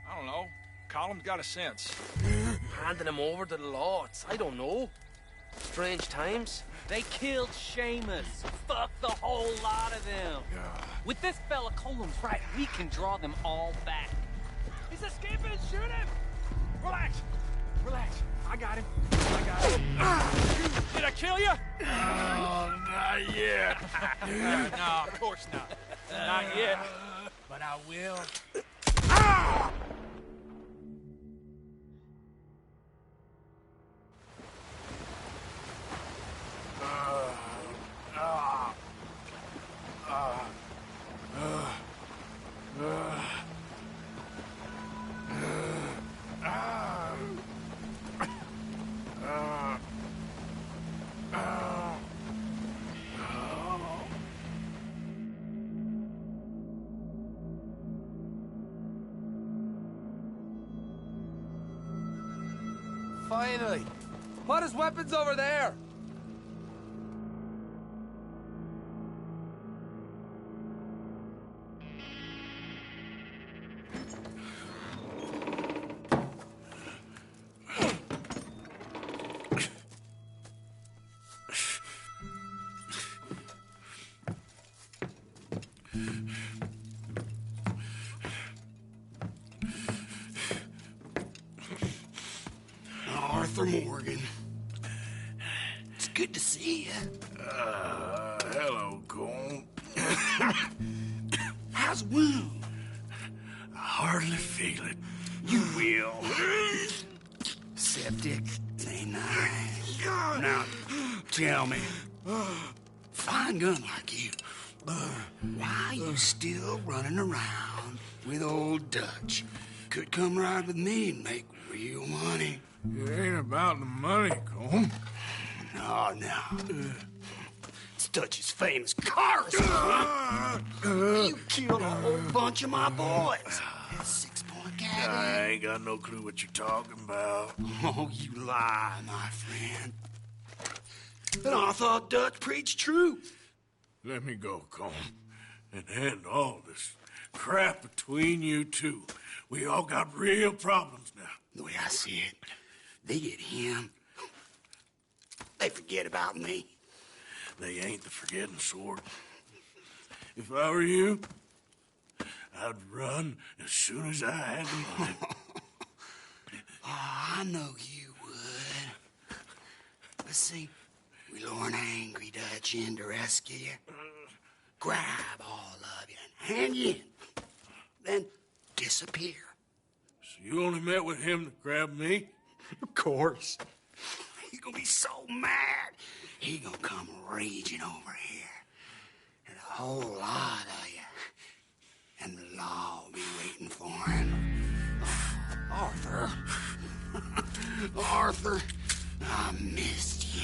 I don't know. Column's got a sense. Handing him over to the lords. I don't know. Strange times. They killed Seamus. Fuck the whole lot of them. With this fella Colum's right, we can draw them all back. He's escaping. Shoot him. Relax. Relax. I got him. I got him. Did I kill you? Oh, not yet. No, of course not. Not yet. But I will. Finally. Put his weapons over there. Arthur Morgan. It's good to see you. Hello, Cole. How's the wound? I hardly feel it. You will. Septic. Ain't nice. Now, tell me. Fine gun like you. Why you still running around with old Dutch? Could come right with me and make real money. It ain't about the money, Cole. No. It's Dutch's famous car. You killed a whole bunch of my boys. 6-point gag. I ain't got no clue what you're talking about. Oh, you lie, my friend. And I thought Dutch preached truth. Let me go, Cole, and end all this crap between you two. We all got real problems now. The way I see it, they get him. They forget about me. They ain't the forgetting sort. If I were you, I'd run as soon as I had the money. Oh, I know you would. But see, we lure an angry Dutch in to rescue you. Grab all of you and hand you in. Then disappear. So you only met with him to grab me? Of course. He's gonna be so mad. He gonna come raging over here. And a whole lot of you. And the law will be waiting for him. Arthur. Arthur, I missed you.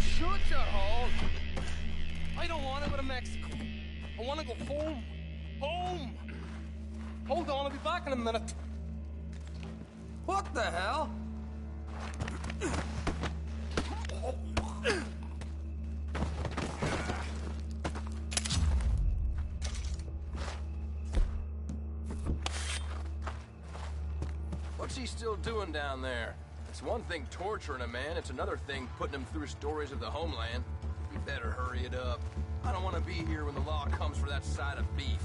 Shut your hole. I don't want to go to Mexico. I want to go home. Home! Hold on, I'll be back in a minute. What the hell? What's he still doing down there? It's one thing torturing a man, it's another thing putting him through stories of the homeland. You better hurry it up. I don't want to be here when the law comes for that side of beef.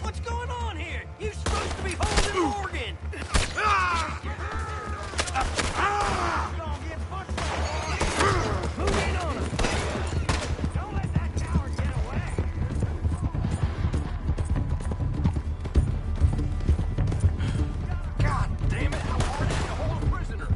What's going on here? You're supposed to be holding Morgan! Move in on him! Don't let that coward get away! God damn it, how hard is it to hold a prisoner?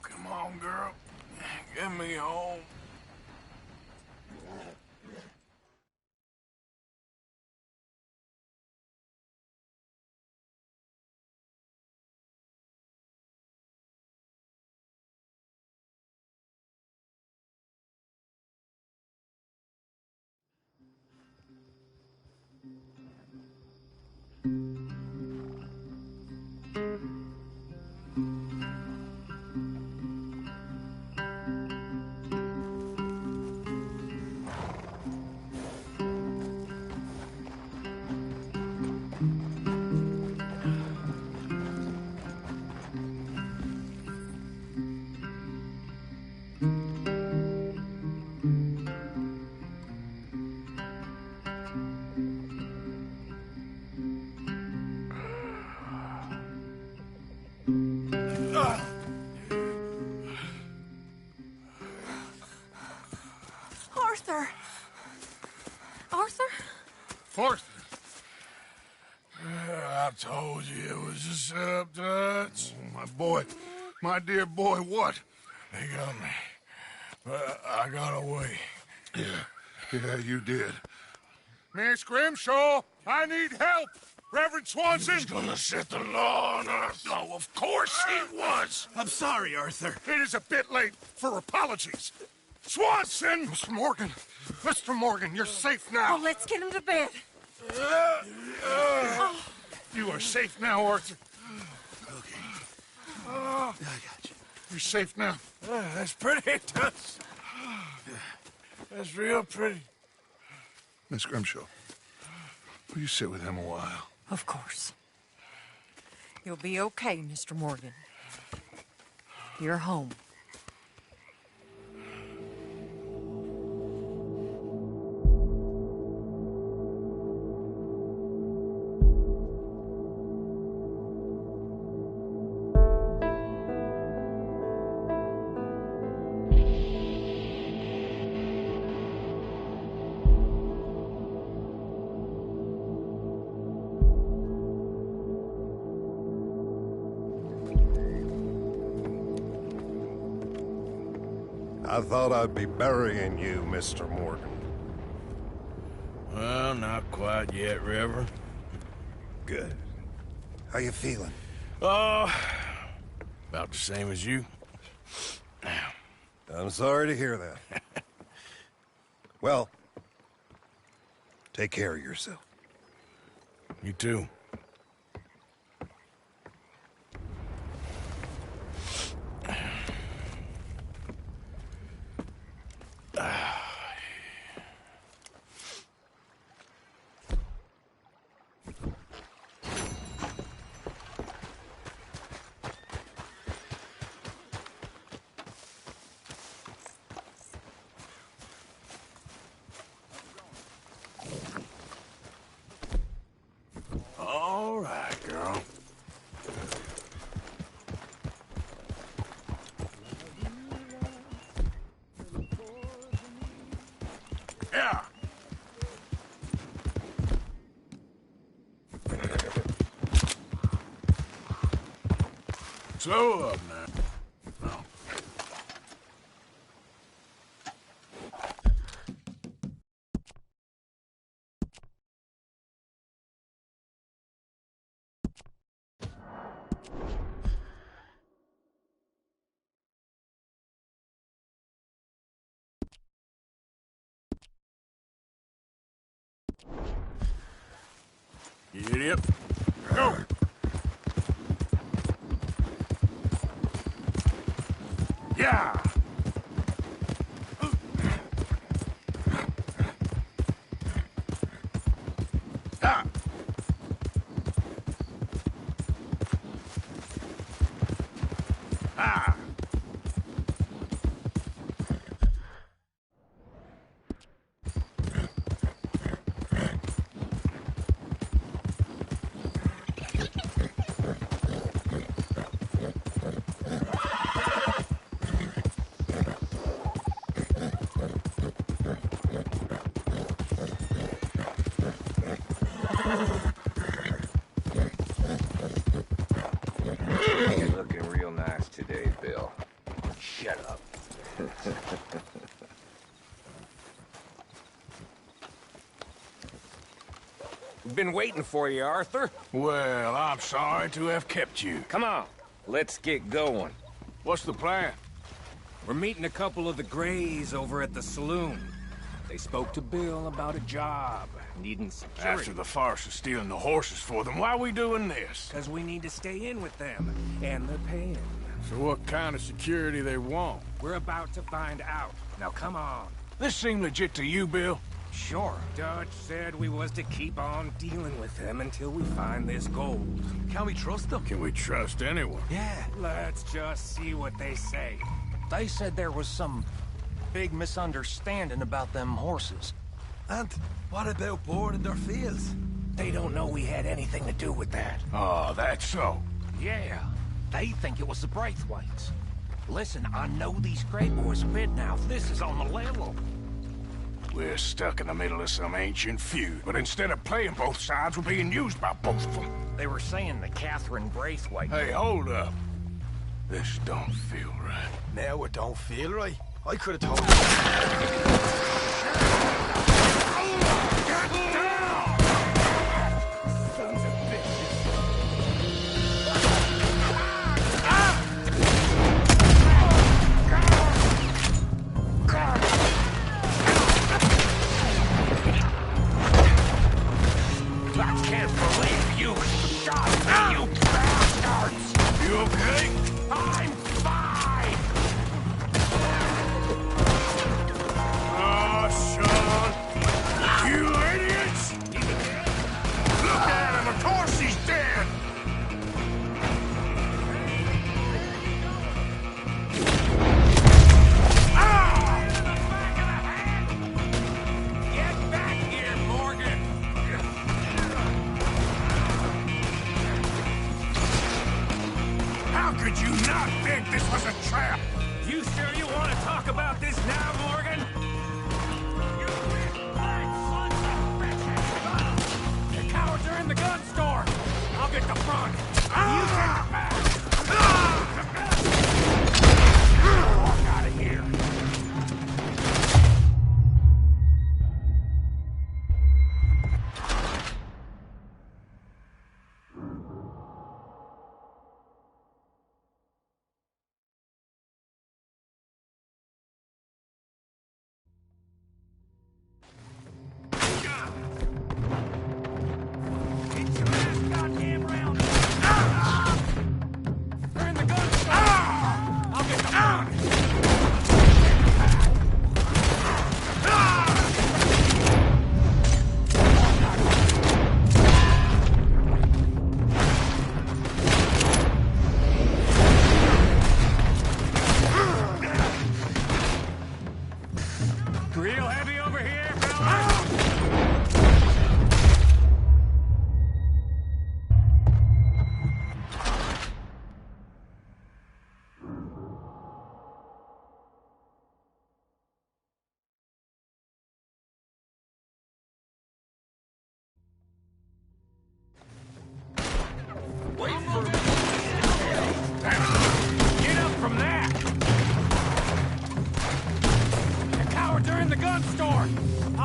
Come on, girl. Get me home. Arthur. I told you it was a setup, Dutch. My boy, my dear boy, what? They got me. But I got away. Yeah, you did. Miss Grimshaw, I need help! Reverend Swanson! He's gonna set the law on us. Oh, of course he was. I'm sorry, Arthur. It is a bit late for apologies. Swanson! Mr. Morgan, you're safe now. Oh, let's get him to bed. You are safe now, Arthur. Okay. I got you. You're safe now. That's pretty, Dutch. That's real pretty. Miss Grimshaw, will you sit with him a while? Of course. You'll be okay, Mr. Morgan. You're home. I thought I'd be burying you, Mr. Morgan. Well, not quite yet, Reverend. Good. How you feeling? About the same as you. I'm sorry to hear that. Well, take care of yourself. You too. All right, girl. Yeah. Slow up now. No. Get up. Go. Yeah. Ah. Ah. You're looking real nice today, Bill. Shut up. We've been waiting for you, Arthur. Well, I'm sorry to have kept you. Come on, let's get going. What's the plan? We're meeting a couple of the Greys over at the saloon. They spoke to Bill about a job, needing security. After the farce of stealing the horses for them, why are we doing this? Because we need to stay in with them, and they're paying. So what kind of security they want? We're about to find out. Now come on. This seem legit to you, Bill? Sure. Dutch said we was to keep on dealing with them until we find this gold. Can we trust them? Can we trust anyone? Yeah. Let's just see what they say. They said there was some big misunderstanding about them horses. And what about boarding their fields? They don't know we had anything to do with that. Oh, that's so. Yeah, they think it was the Braithwaites. Listen, I know these Grey boys a bit now. This is on the level. We're stuck in the middle of some ancient feud, but instead of playing both sides, we're being used by both of them. They were saying the Catherine Braithwaite... Hey, hold up. This don't feel right. Now it don't feel right. I could have told you.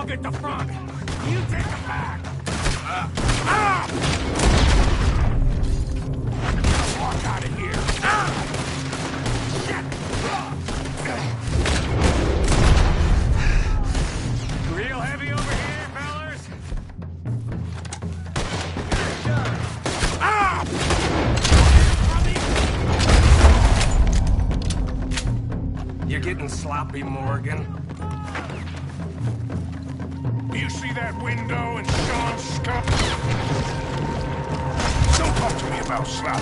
Get the front! You take it back! Walk out of here! Shit! Real heavy over here, fellas? You're getting sloppy, Morgan. You see that window and Sean's scuff? Don't talk to me about slop.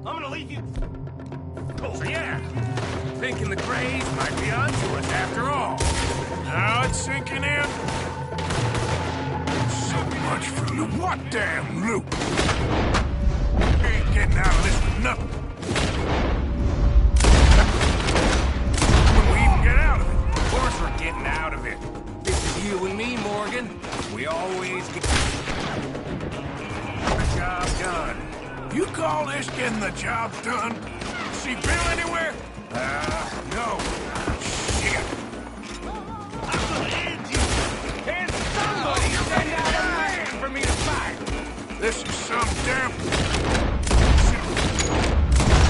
I'm gonna leave you. So yeah, thinking the Greys might be onto us after all. Now it's sinking in. So much for loot. What damn loot? We ain't getting out of this with nothing. When we even get out of it? Of course we're getting out of it. This is you and me, Morgan. We always get the job done. You call this getting the job done? See Bill anywhere? No. Shit. I'm gonna end you. Can somebody send out a man for me to fight? This is some damn...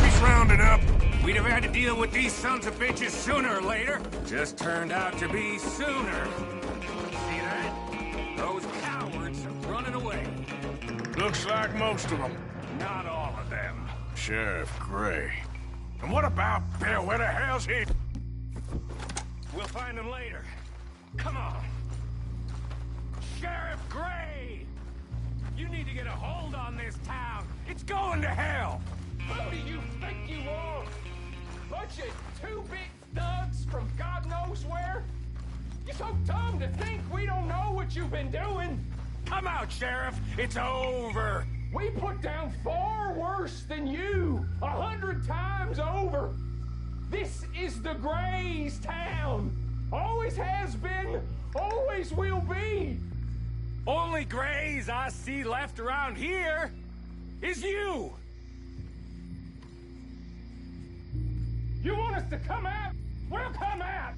He's rounded up. We'd have had to deal with these sons of bitches sooner or later. Just turned out to be sooner. See that? Those cowards are running away. Looks like most of them. Not all of them. Sheriff Gray. And what about Bill? Where the hell's he? We'll find him later. Come on. Sheriff Gray! You need to get a hold on this town. It's going to hell. Who do you think you are? Bunch of two-bit thugs from God knows where? You're so dumb to think we don't know what you've been doing. Come out, Sheriff. It's over. We put down far worse than you, 100 times over. This is the Gray's town. Always has been, always will be. Only Grays I see left around here is you. You want us to come out? We'll come out.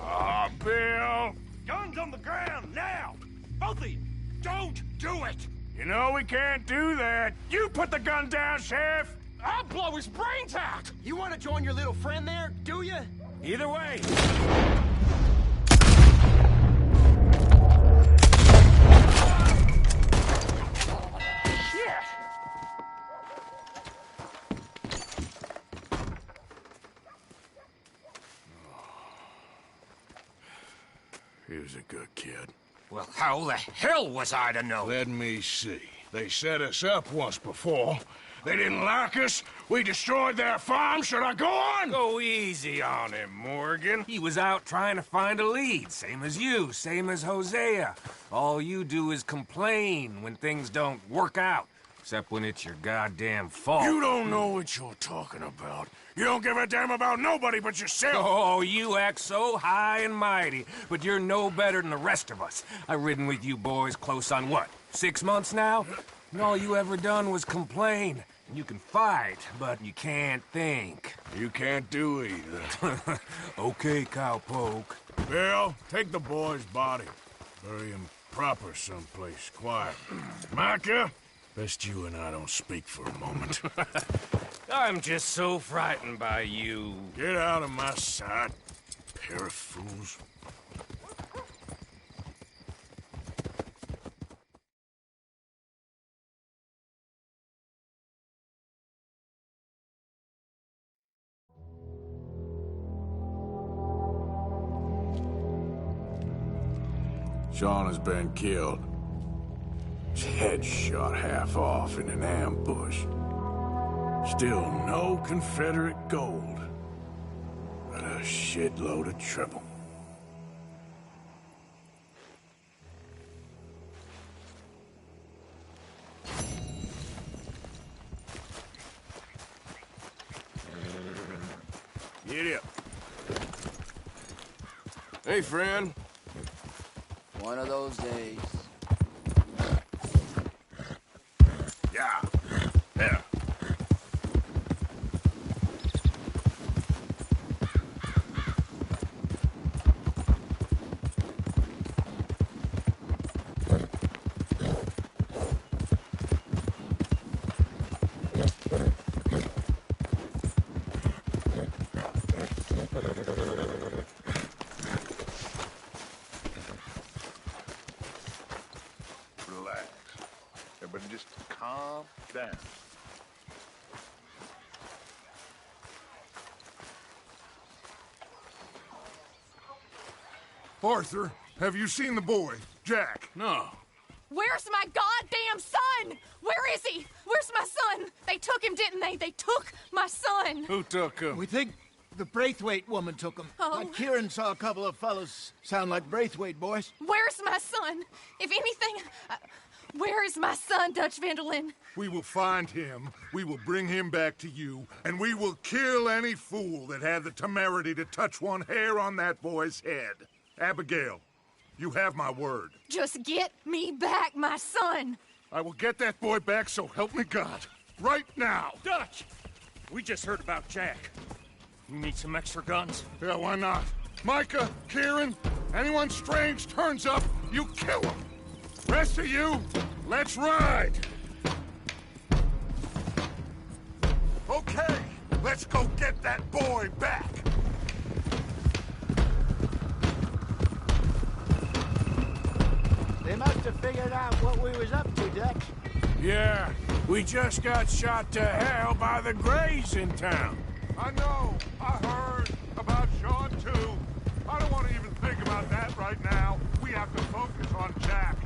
Oh, Bill. Guns on the ground, now. Both of you. Don't do it. You know we can't do that. You put the gun down, Sheriff. I'll blow his brains out. You want to join your little friend there, do you? Either way. Shit! He was a good kid. Well, how the hell was I to know? Let me see. They set us up once before. They didn't like us. We destroyed their farm. Should I go on? Go easy on him, Morgan. He was out trying to find a lead. Same as you, same as Hosea. All you do is complain when things don't work out. Except when it's your goddamn fault. You don't know what you're talking about. You don't give a damn about nobody but yourself. Oh, you act so high and mighty, but you're no better than the rest of us. I've ridden with you boys close on what, 6 months now? And all you ever done was complain. You can fight, but you can't think. You can't do either. Okay, cowpoke. Bill, take the boy's body. Bury him proper someplace quiet. Micah, best you and I don't speak for a moment. I'm just so frightened by you. Get out of my sight, pair of fools. Sean has been killed. His head shot half off in an ambush. Still no Confederate gold, but a shitload of trouble. Get up. Hey, friend. One of those days. Yeah. Yeah. Relax. Everybody just calm down. Arthur, have you seen the boy, Jack? No. Where's my goddamn son? Where is he? Where's my son? They took him, didn't they? They took my son. Who took him? We think the Braithwaite woman took him. Oh. Kieran saw a couple of fellows sound like Braithwaite boys. Where's my son? If anything, where is my son, Dutch Vanderlyn? We will find him, we will bring him back to you, and we will kill any fool that had the temerity to touch one hair on that boy's head. Abigail, you have my word. Just get me back, my son. I will get that boy back, so help me God. Right now. Dutch! We just heard about Jack. You need some extra guns? Yeah, why not? Micah, Kieran, anyone strange turns up, you kill him. Rest of you, let's ride. Okay, let's go get that boy back. They must have figured out what we was up to, Dutch. Yeah, we just got shot to hell by the Grays in town. I know. I heard about Sean, too. I don't want to even think about that right now. We have to focus on Jack.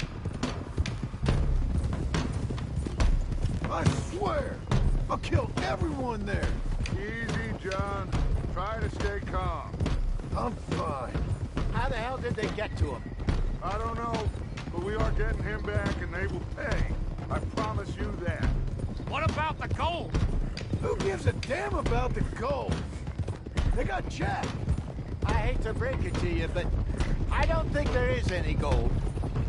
I swear, I'll kill everyone there. Easy, John. Try to stay calm. I'm fine. How the hell did they get to him? I don't know, but we are getting him back and they will pay. I promise you that. What about the gold? Who gives a damn about the gold? They got Jack. I hate to break it to you, but I don't think there is any gold.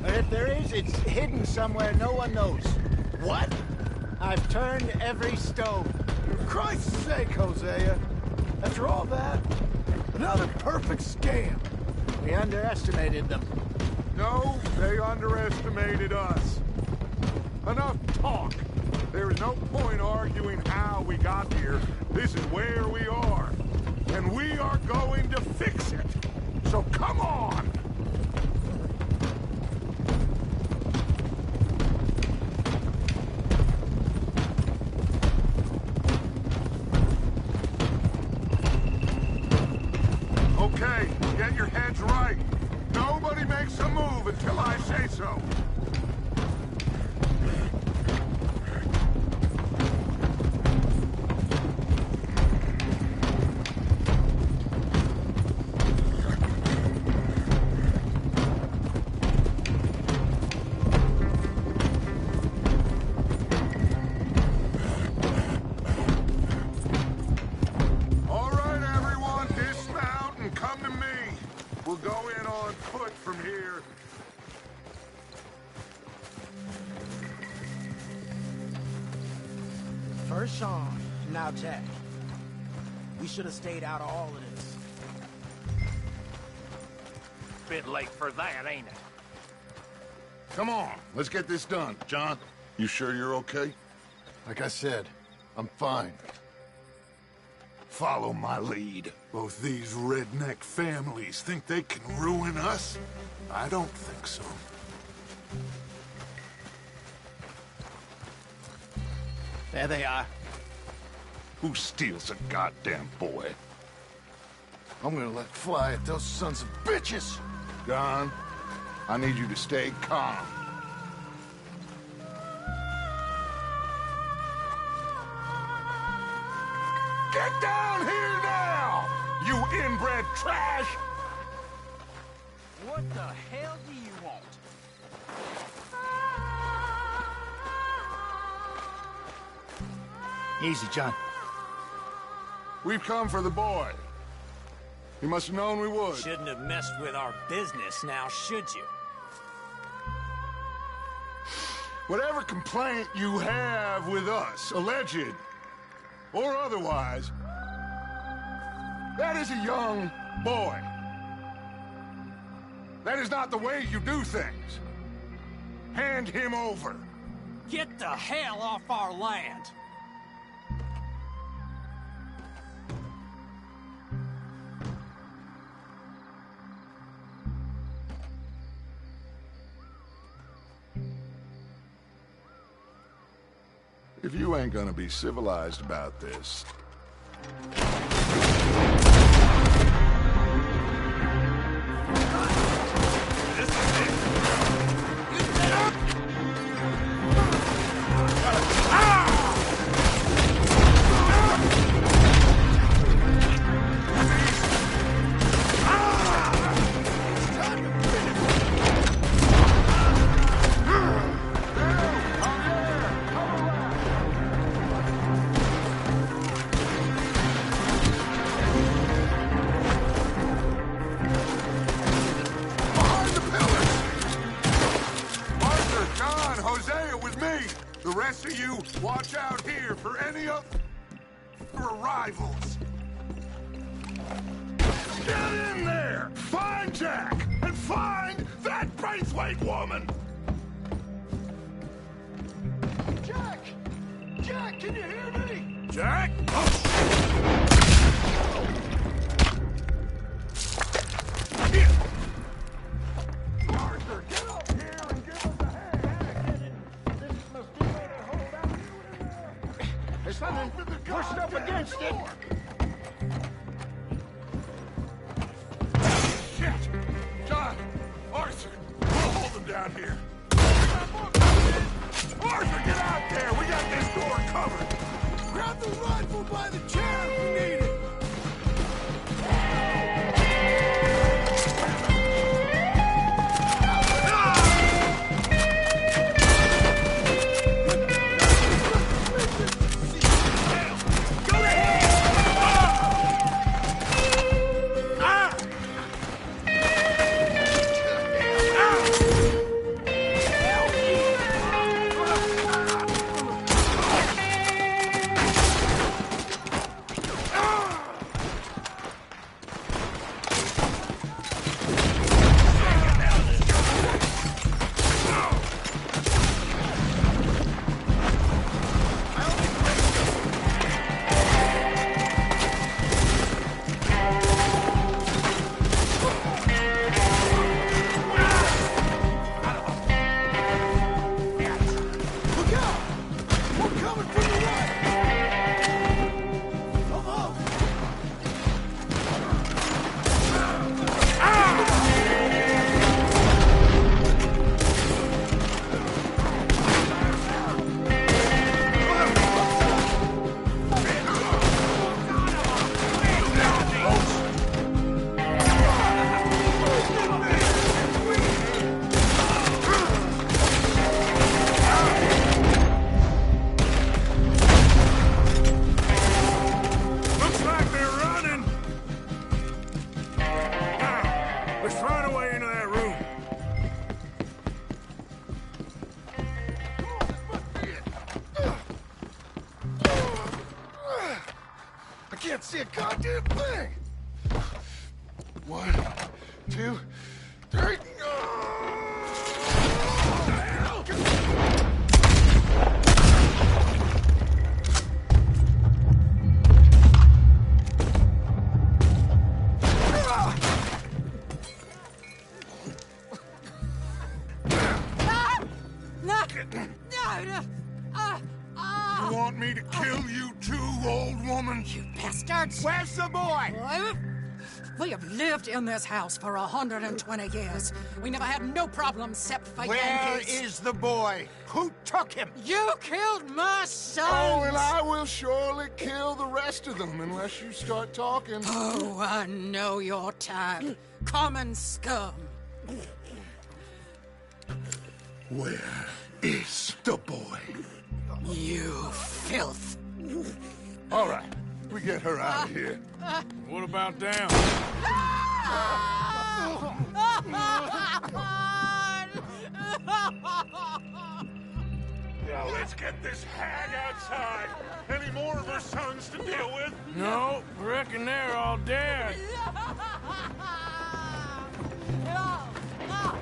Or if there is, it's hidden somewhere no one knows. What? I've turned every stone. For Christ's sake, Hosea. After all that, another perfect scam. We underestimated them. No, they underestimated us. Enough talk. There is no point arguing how we got here. This is where we are. And we are going to fix it. So come on! Okay, get your heads right. Nobody makes a move until I say so. All right, everyone, dismount and come to me. We'll go in on foot from here. First Sean, now Jack. We should have stayed out of all of this. Bit late for that, ain't it? Come on, let's get this done. John, you sure you're okay? Like I said, I'm fine. Follow my lead. Both these redneck families think they can ruin us? I don't think so. There they are. Who steals a goddamn boy? I'm gonna let fly at those sons of bitches! John, I need you to stay calm. Get down here now, you inbred trash! What the hell do you want? Easy, John. We've come for the boy. You must have known we would. Shouldn't have messed with our business now, should you? Whatever complaint you have with us, alleged or otherwise, that is a young boy. That is not the way you do things. Hand him over. Get the hell off our land! If you ain't gonna be civilized about this... The rest of you, watch out here for any of your arrivals. Get in there! Find Jack! And find that Braithwaite woman! Jack! Jack, can you hear me? Jack? Arthur, get up here and give us a hand! There's something pushed up against it. Shit! John! Arthur! We'll hold them down here. Arthur, get out there! We got this door covered! Go by the chair if you need it. Can't see a goddamn thing. 1, 2, 3. You want me to kill you too, old woman? You bastards! Where's the boy? We have lived in this house for 120 years. We never had no problems except for Where Yankees. is the boy? Who took him? You killed my son! Oh, and I will surely kill the rest of them unless you start talking. Oh, I know your type. Common scum. Where is the boy? You filth. All right, we get her out of here. What about down? Now let's get this hag outside. Any more of her sons to deal with? No, reckon they're all dead.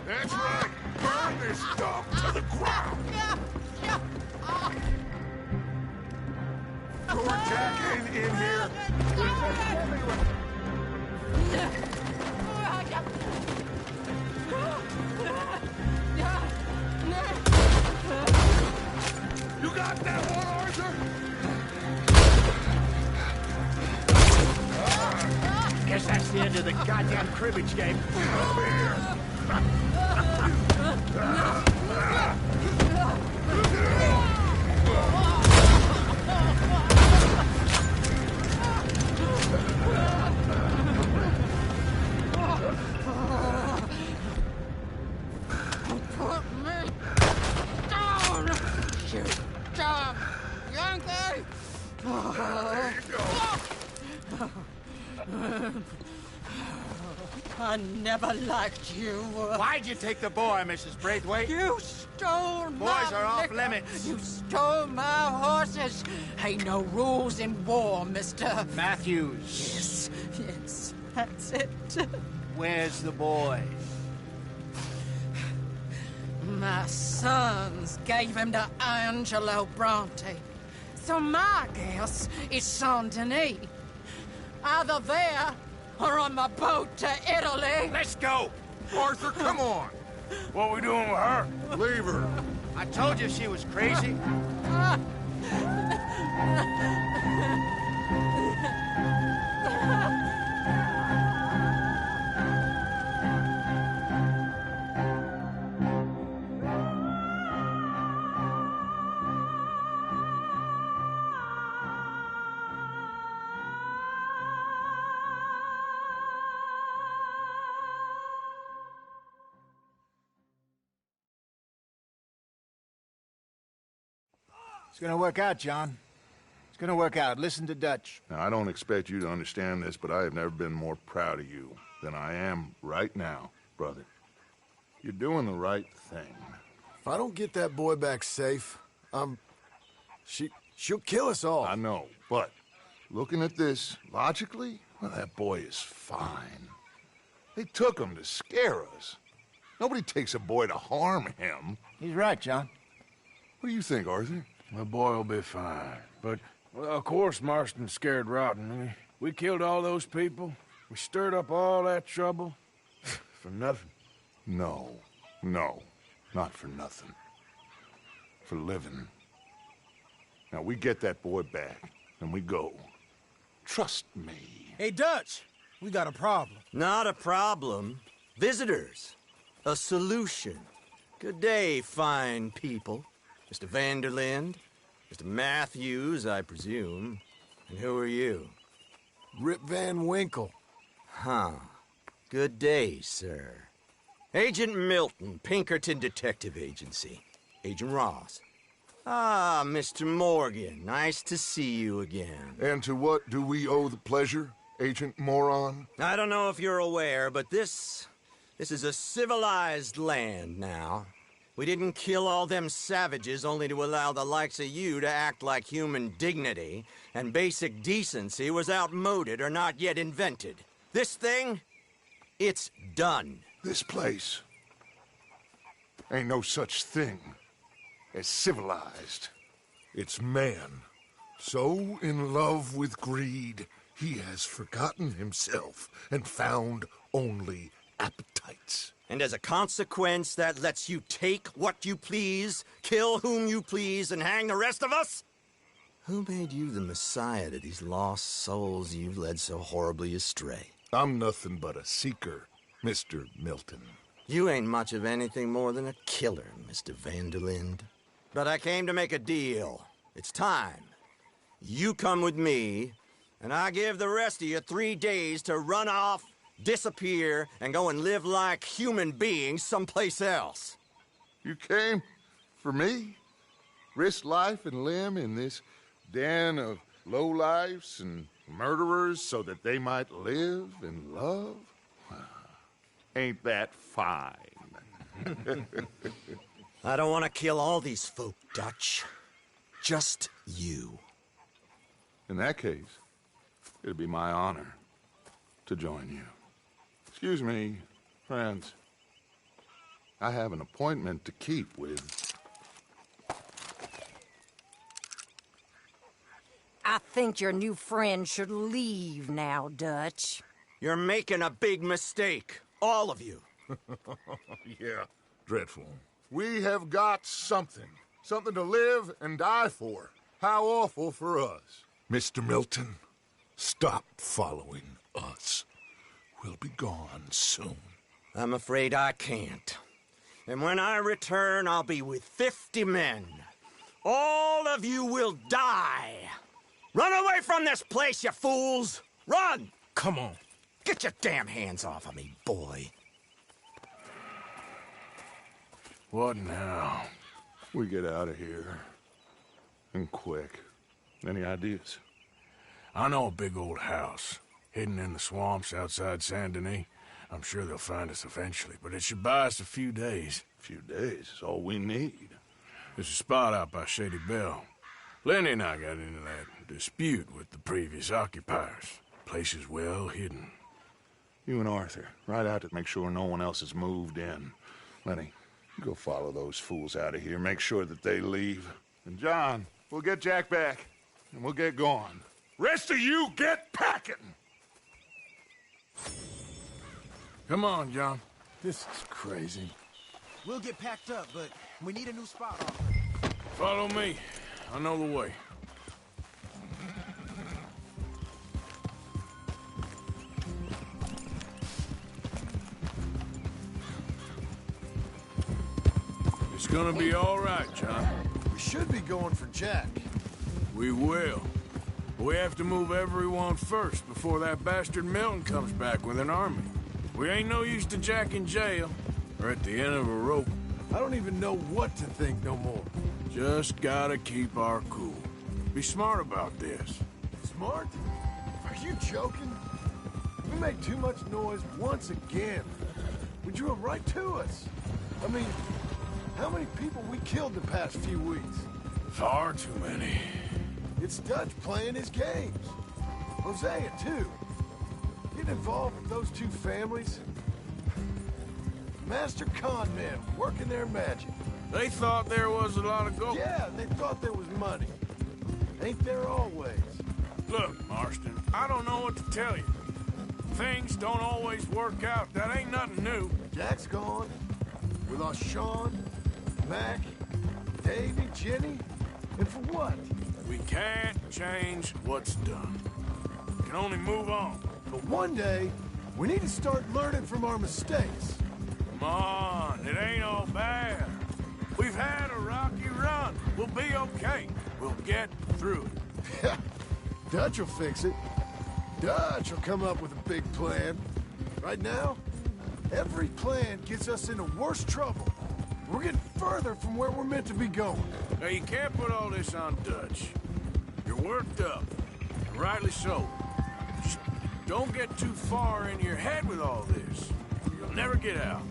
That's right. Burn this dog to the ground. Your Jack ain't in here. You got that one, Arthur? Guess that's the end of the goddamn cribbage game. Come here. Put me down, you damn Yankee! There you go. I never liked you. Why'd you take the boy, Mrs. Braithwaite? You stole my Boys are off liquor. limits. You stole my horses. Ain't no rules in war, mister. Matthews. Yes, that's it. Where's the boy? My sons gave him to Angelo Bronte. So my guess is Saint Denis. Either there or on the boat to Italy. Let's go! Arthur, come on. What we doing with her? Leave her. I told you she was crazy. gonna work out, John. It's gonna work out. Listen to Dutch. Now, I don't expect you to understand this, but I have never been more proud of you than I am right now, brother. You're doing the right thing. If I don't get that boy back safe, she'll kill us all. I know, but looking at this logically, well, that boy is fine. They took him to scare us. Nobody takes a boy to harm him. He's right, John. What do you think, Arthur? The boy will be fine. But, well, of course, Marston's scared rotten. We killed all those people. We stirred up all that trouble. For nothing. No, not for nothing. For living. Now, we get that boy back, and we go. Trust me. Hey, Dutch, we got a problem. Not a problem. Visitors. A solution. Good day, fine people. Mr. Vanderlinde, Mr. Matthews, I presume. And who are you? Rip Van Winkle. Huh. Good day, sir. Agent Milton, Pinkerton Detective Agency. Agent Ross. Ah, Mr. Morgan, nice to see you again. And to what do we owe the pleasure, Agent Moron? I don't know if you're aware, but this is a civilized land now. We didn't kill all them savages only to allow the likes of you to act like human dignity, and basic decency was outmoded or not yet invented. This thing, it's done. This place ain't no such thing as civilized. It's man, so in love with greed, he has forgotten himself and found only appetites. And as a consequence, that lets you take what you please, kill whom you please, and hang the rest of us? Who made you the messiah to these lost souls you've led so horribly astray? I'm nothing but a seeker, Mr. Milton. You ain't much of anything more than a killer, Mr. Vanderlinde. But I came to make a deal. It's time. You come with me, and I give the rest of you 3 days to run off, disappear, and go and live like human beings someplace else. You came for me? Risk life and limb in this den of lowlifes and murderers so that they might live and love? Ain't that fine? I don't want to kill all these folk, Dutch. Just you. In that case, it'd be my honor to join you. Excuse me, friends. I have an appointment to keep with... I think your new friend should leave now, Dutch. You're making a big mistake. All of you. Yeah, dreadful. We have got something. Something to live and die for. How awful for us. Mr. Milton, stop following us. We'll be gone soon. I'm afraid I can't. And when I return, I'll be with 50 men. All of you will die. Run away from this place, you fools! Run! Come on. Get your damn hands off of me, boy. What now? We get out of here. And quick. Any ideas? I know a big old house, hidden in the swamps outside Saint Denis. I'm sure they'll find us eventually, but it should buy us a few days. A few days is all we need. There's a spot out by Shady Bell. Lenny and I got into that dispute with the previous occupiers. Place is well hidden. You and Arthur, ride out to make sure no one else has moved in. Lenny, you go follow those fools out of here. Make sure that they leave. And John, we'll get Jack back, and we'll get going. Rest of you, get packing! Come on, John. This is crazy. We'll get packed up, but we need a new spot, Arthur. Follow me. I know the way. It's gonna be all right, John. We should be going for Jack. We will. But we have to move everyone first before that bastard Milton comes back with an army. We ain't no use to Jack in jail or at the end of a rope. I don't even know what to think no more. Just gotta keep our cool. Be smart about this. Smart? Are you joking? We made too much noise once again. We drew them right to us. I mean, how many people we killed the past few weeks? Far too many. It's Dutch playing his games. Hosea, too. Getting involved with those two families. Master con men working their magic. They thought there was a lot of gold. Yeah, they thought there was money. Ain't there always? Look, Marston, I don't know what to tell you. Things don't always work out. That ain't nothing new. Jack's gone. We lost Sean, Mac, Davy, Jenny. And for what? We can't change what's done. We can only move on. But one day, we need to start learning from our mistakes. Come on, it ain't all bad. We've had a rocky run. We'll be okay. We'll get through it. Dutch will fix it. Dutch will come up with a big plan. Right now, every plan gets us into worse trouble. We're getting further from where we're meant to be going. Now, you can't put all this on Dutch. You're worked up. And rightly so. Just don't get too far in your head with all this. You'll never get out.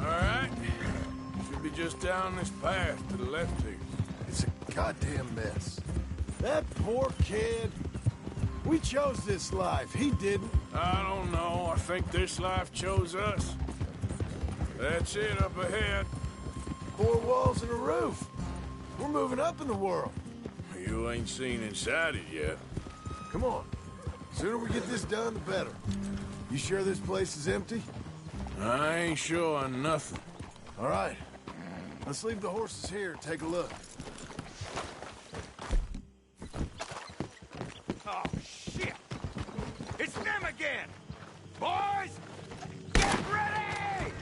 All right? Should be just down this path to the left here. It's a goddamn mess. That poor kid. We chose this life. He didn't. I don't know. I think this life chose us. That's it up ahead. 4 walls and a roof. We're moving up in the world. You ain't seen inside it yet. Come on. Sooner we get this done, the better. You sure this place is empty? I ain't sure on nothing. All right. Let's leave the horses here and take a look. Oh, shit! It's them again! Boys, get ready!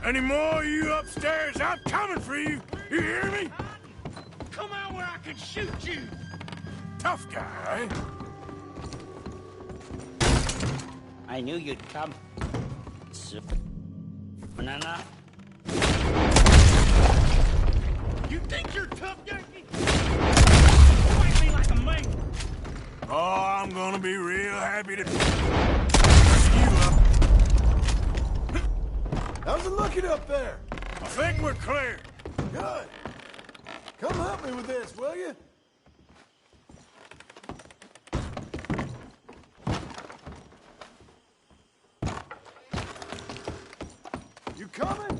Any more of you upstairs? I'm coming for you. You hear me? Come out where I can shoot you! Tough guy, eh? I knew you'd come. Banana. You think you're tough, Yankee? Fight me like a man! Oh, I'm gonna be real happy to mess you up. How's it looking up there? I think we're clear. Good. Come help me with this, will you? You coming?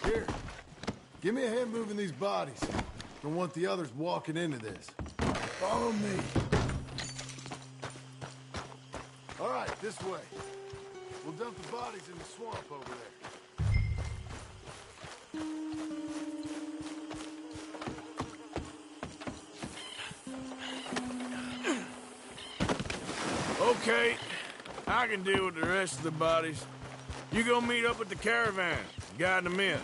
Here. Give me a hand moving these bodies. Don't want the others walking into this. Follow me. All right, this way. We'll dump the bodies in the swamp over there. Okay, I can deal with the rest of the bodies. You go meet up with the caravan, guide them in.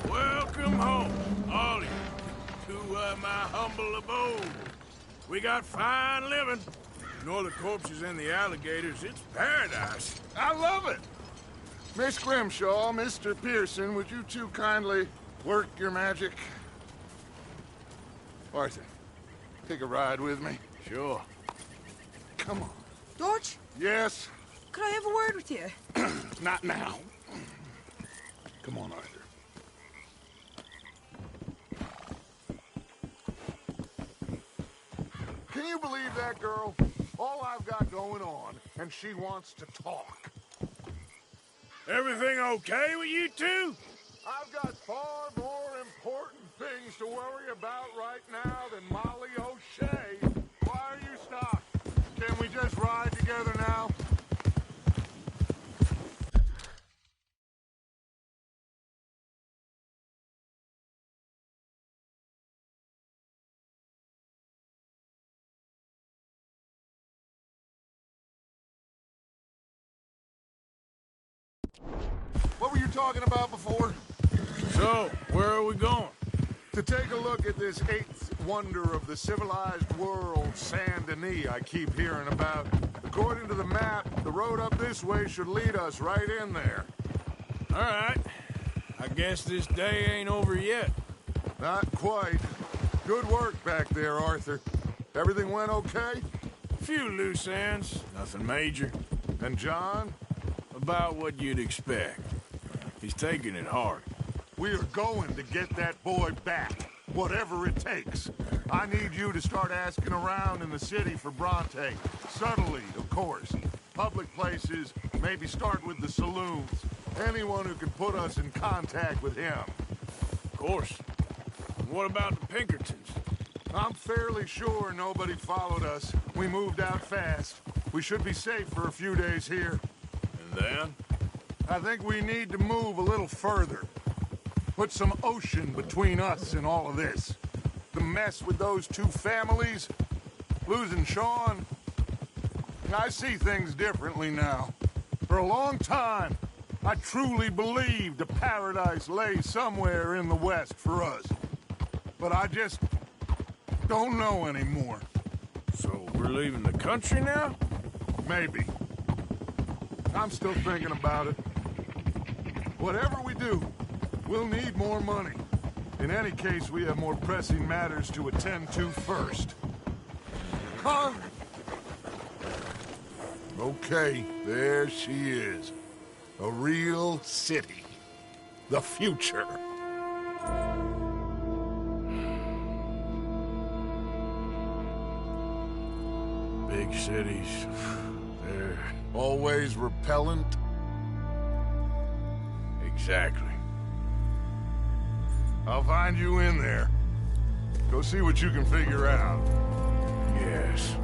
Welcome home, all of you, to my humble abode. We got fine living. Ignore the corpses and the alligators. It's paradise. I love it. Miss Grimshaw, Mr. Pearson, would you two kindly work your magic? Arthur, take a ride with me. Sure. Come on. Dodge, Yes? could I have a word with you? Not now. Come on, Arthur. Can you believe that girl? All I've got going on, and she wants to talk. Everything okay with you two? I've got far more important things to worry about right now than Molly O'Shea. Why are you stopped? Can we just ride together now? What were you talking about before? So, where are we going? To take a look at this eighth wonder of the civilized world, Saint Denis, I keep hearing about. According to the map, the road up this way should lead us right in there. All right. I guess this day ain't over yet. Not quite. Good work back there, Arthur. Everything went okay? Few loose ends, nothing major. And John? About what you'd expect. He's taking it hard. We are going to get that boy back, whatever it takes. I need you to start asking around in the city for Bronte. Subtly, of course. Public places, maybe start with the saloons. Anyone who can put us in contact with him. Of course. What about the Pinkertons? I'm fairly sure nobody followed us. We moved out fast. We should be safe for a few days here. And then? I think we need to move a little further. Put some ocean between us and all of this. The mess with those two families, losing Sean. I see things differently now. For a long time, I truly believed a paradise lay somewhere in the West for us. But I just don't know anymore. So we're leaving the country now? Maybe. I'm still thinking about it. Whatever we do, we'll need more money. In any case, we have more pressing matters to attend to first. Huh? Okay, there she is. A real city. The future. Big cities. They're always repellent. Exactly. I'll find you in there. Go see what you can figure out. Yes.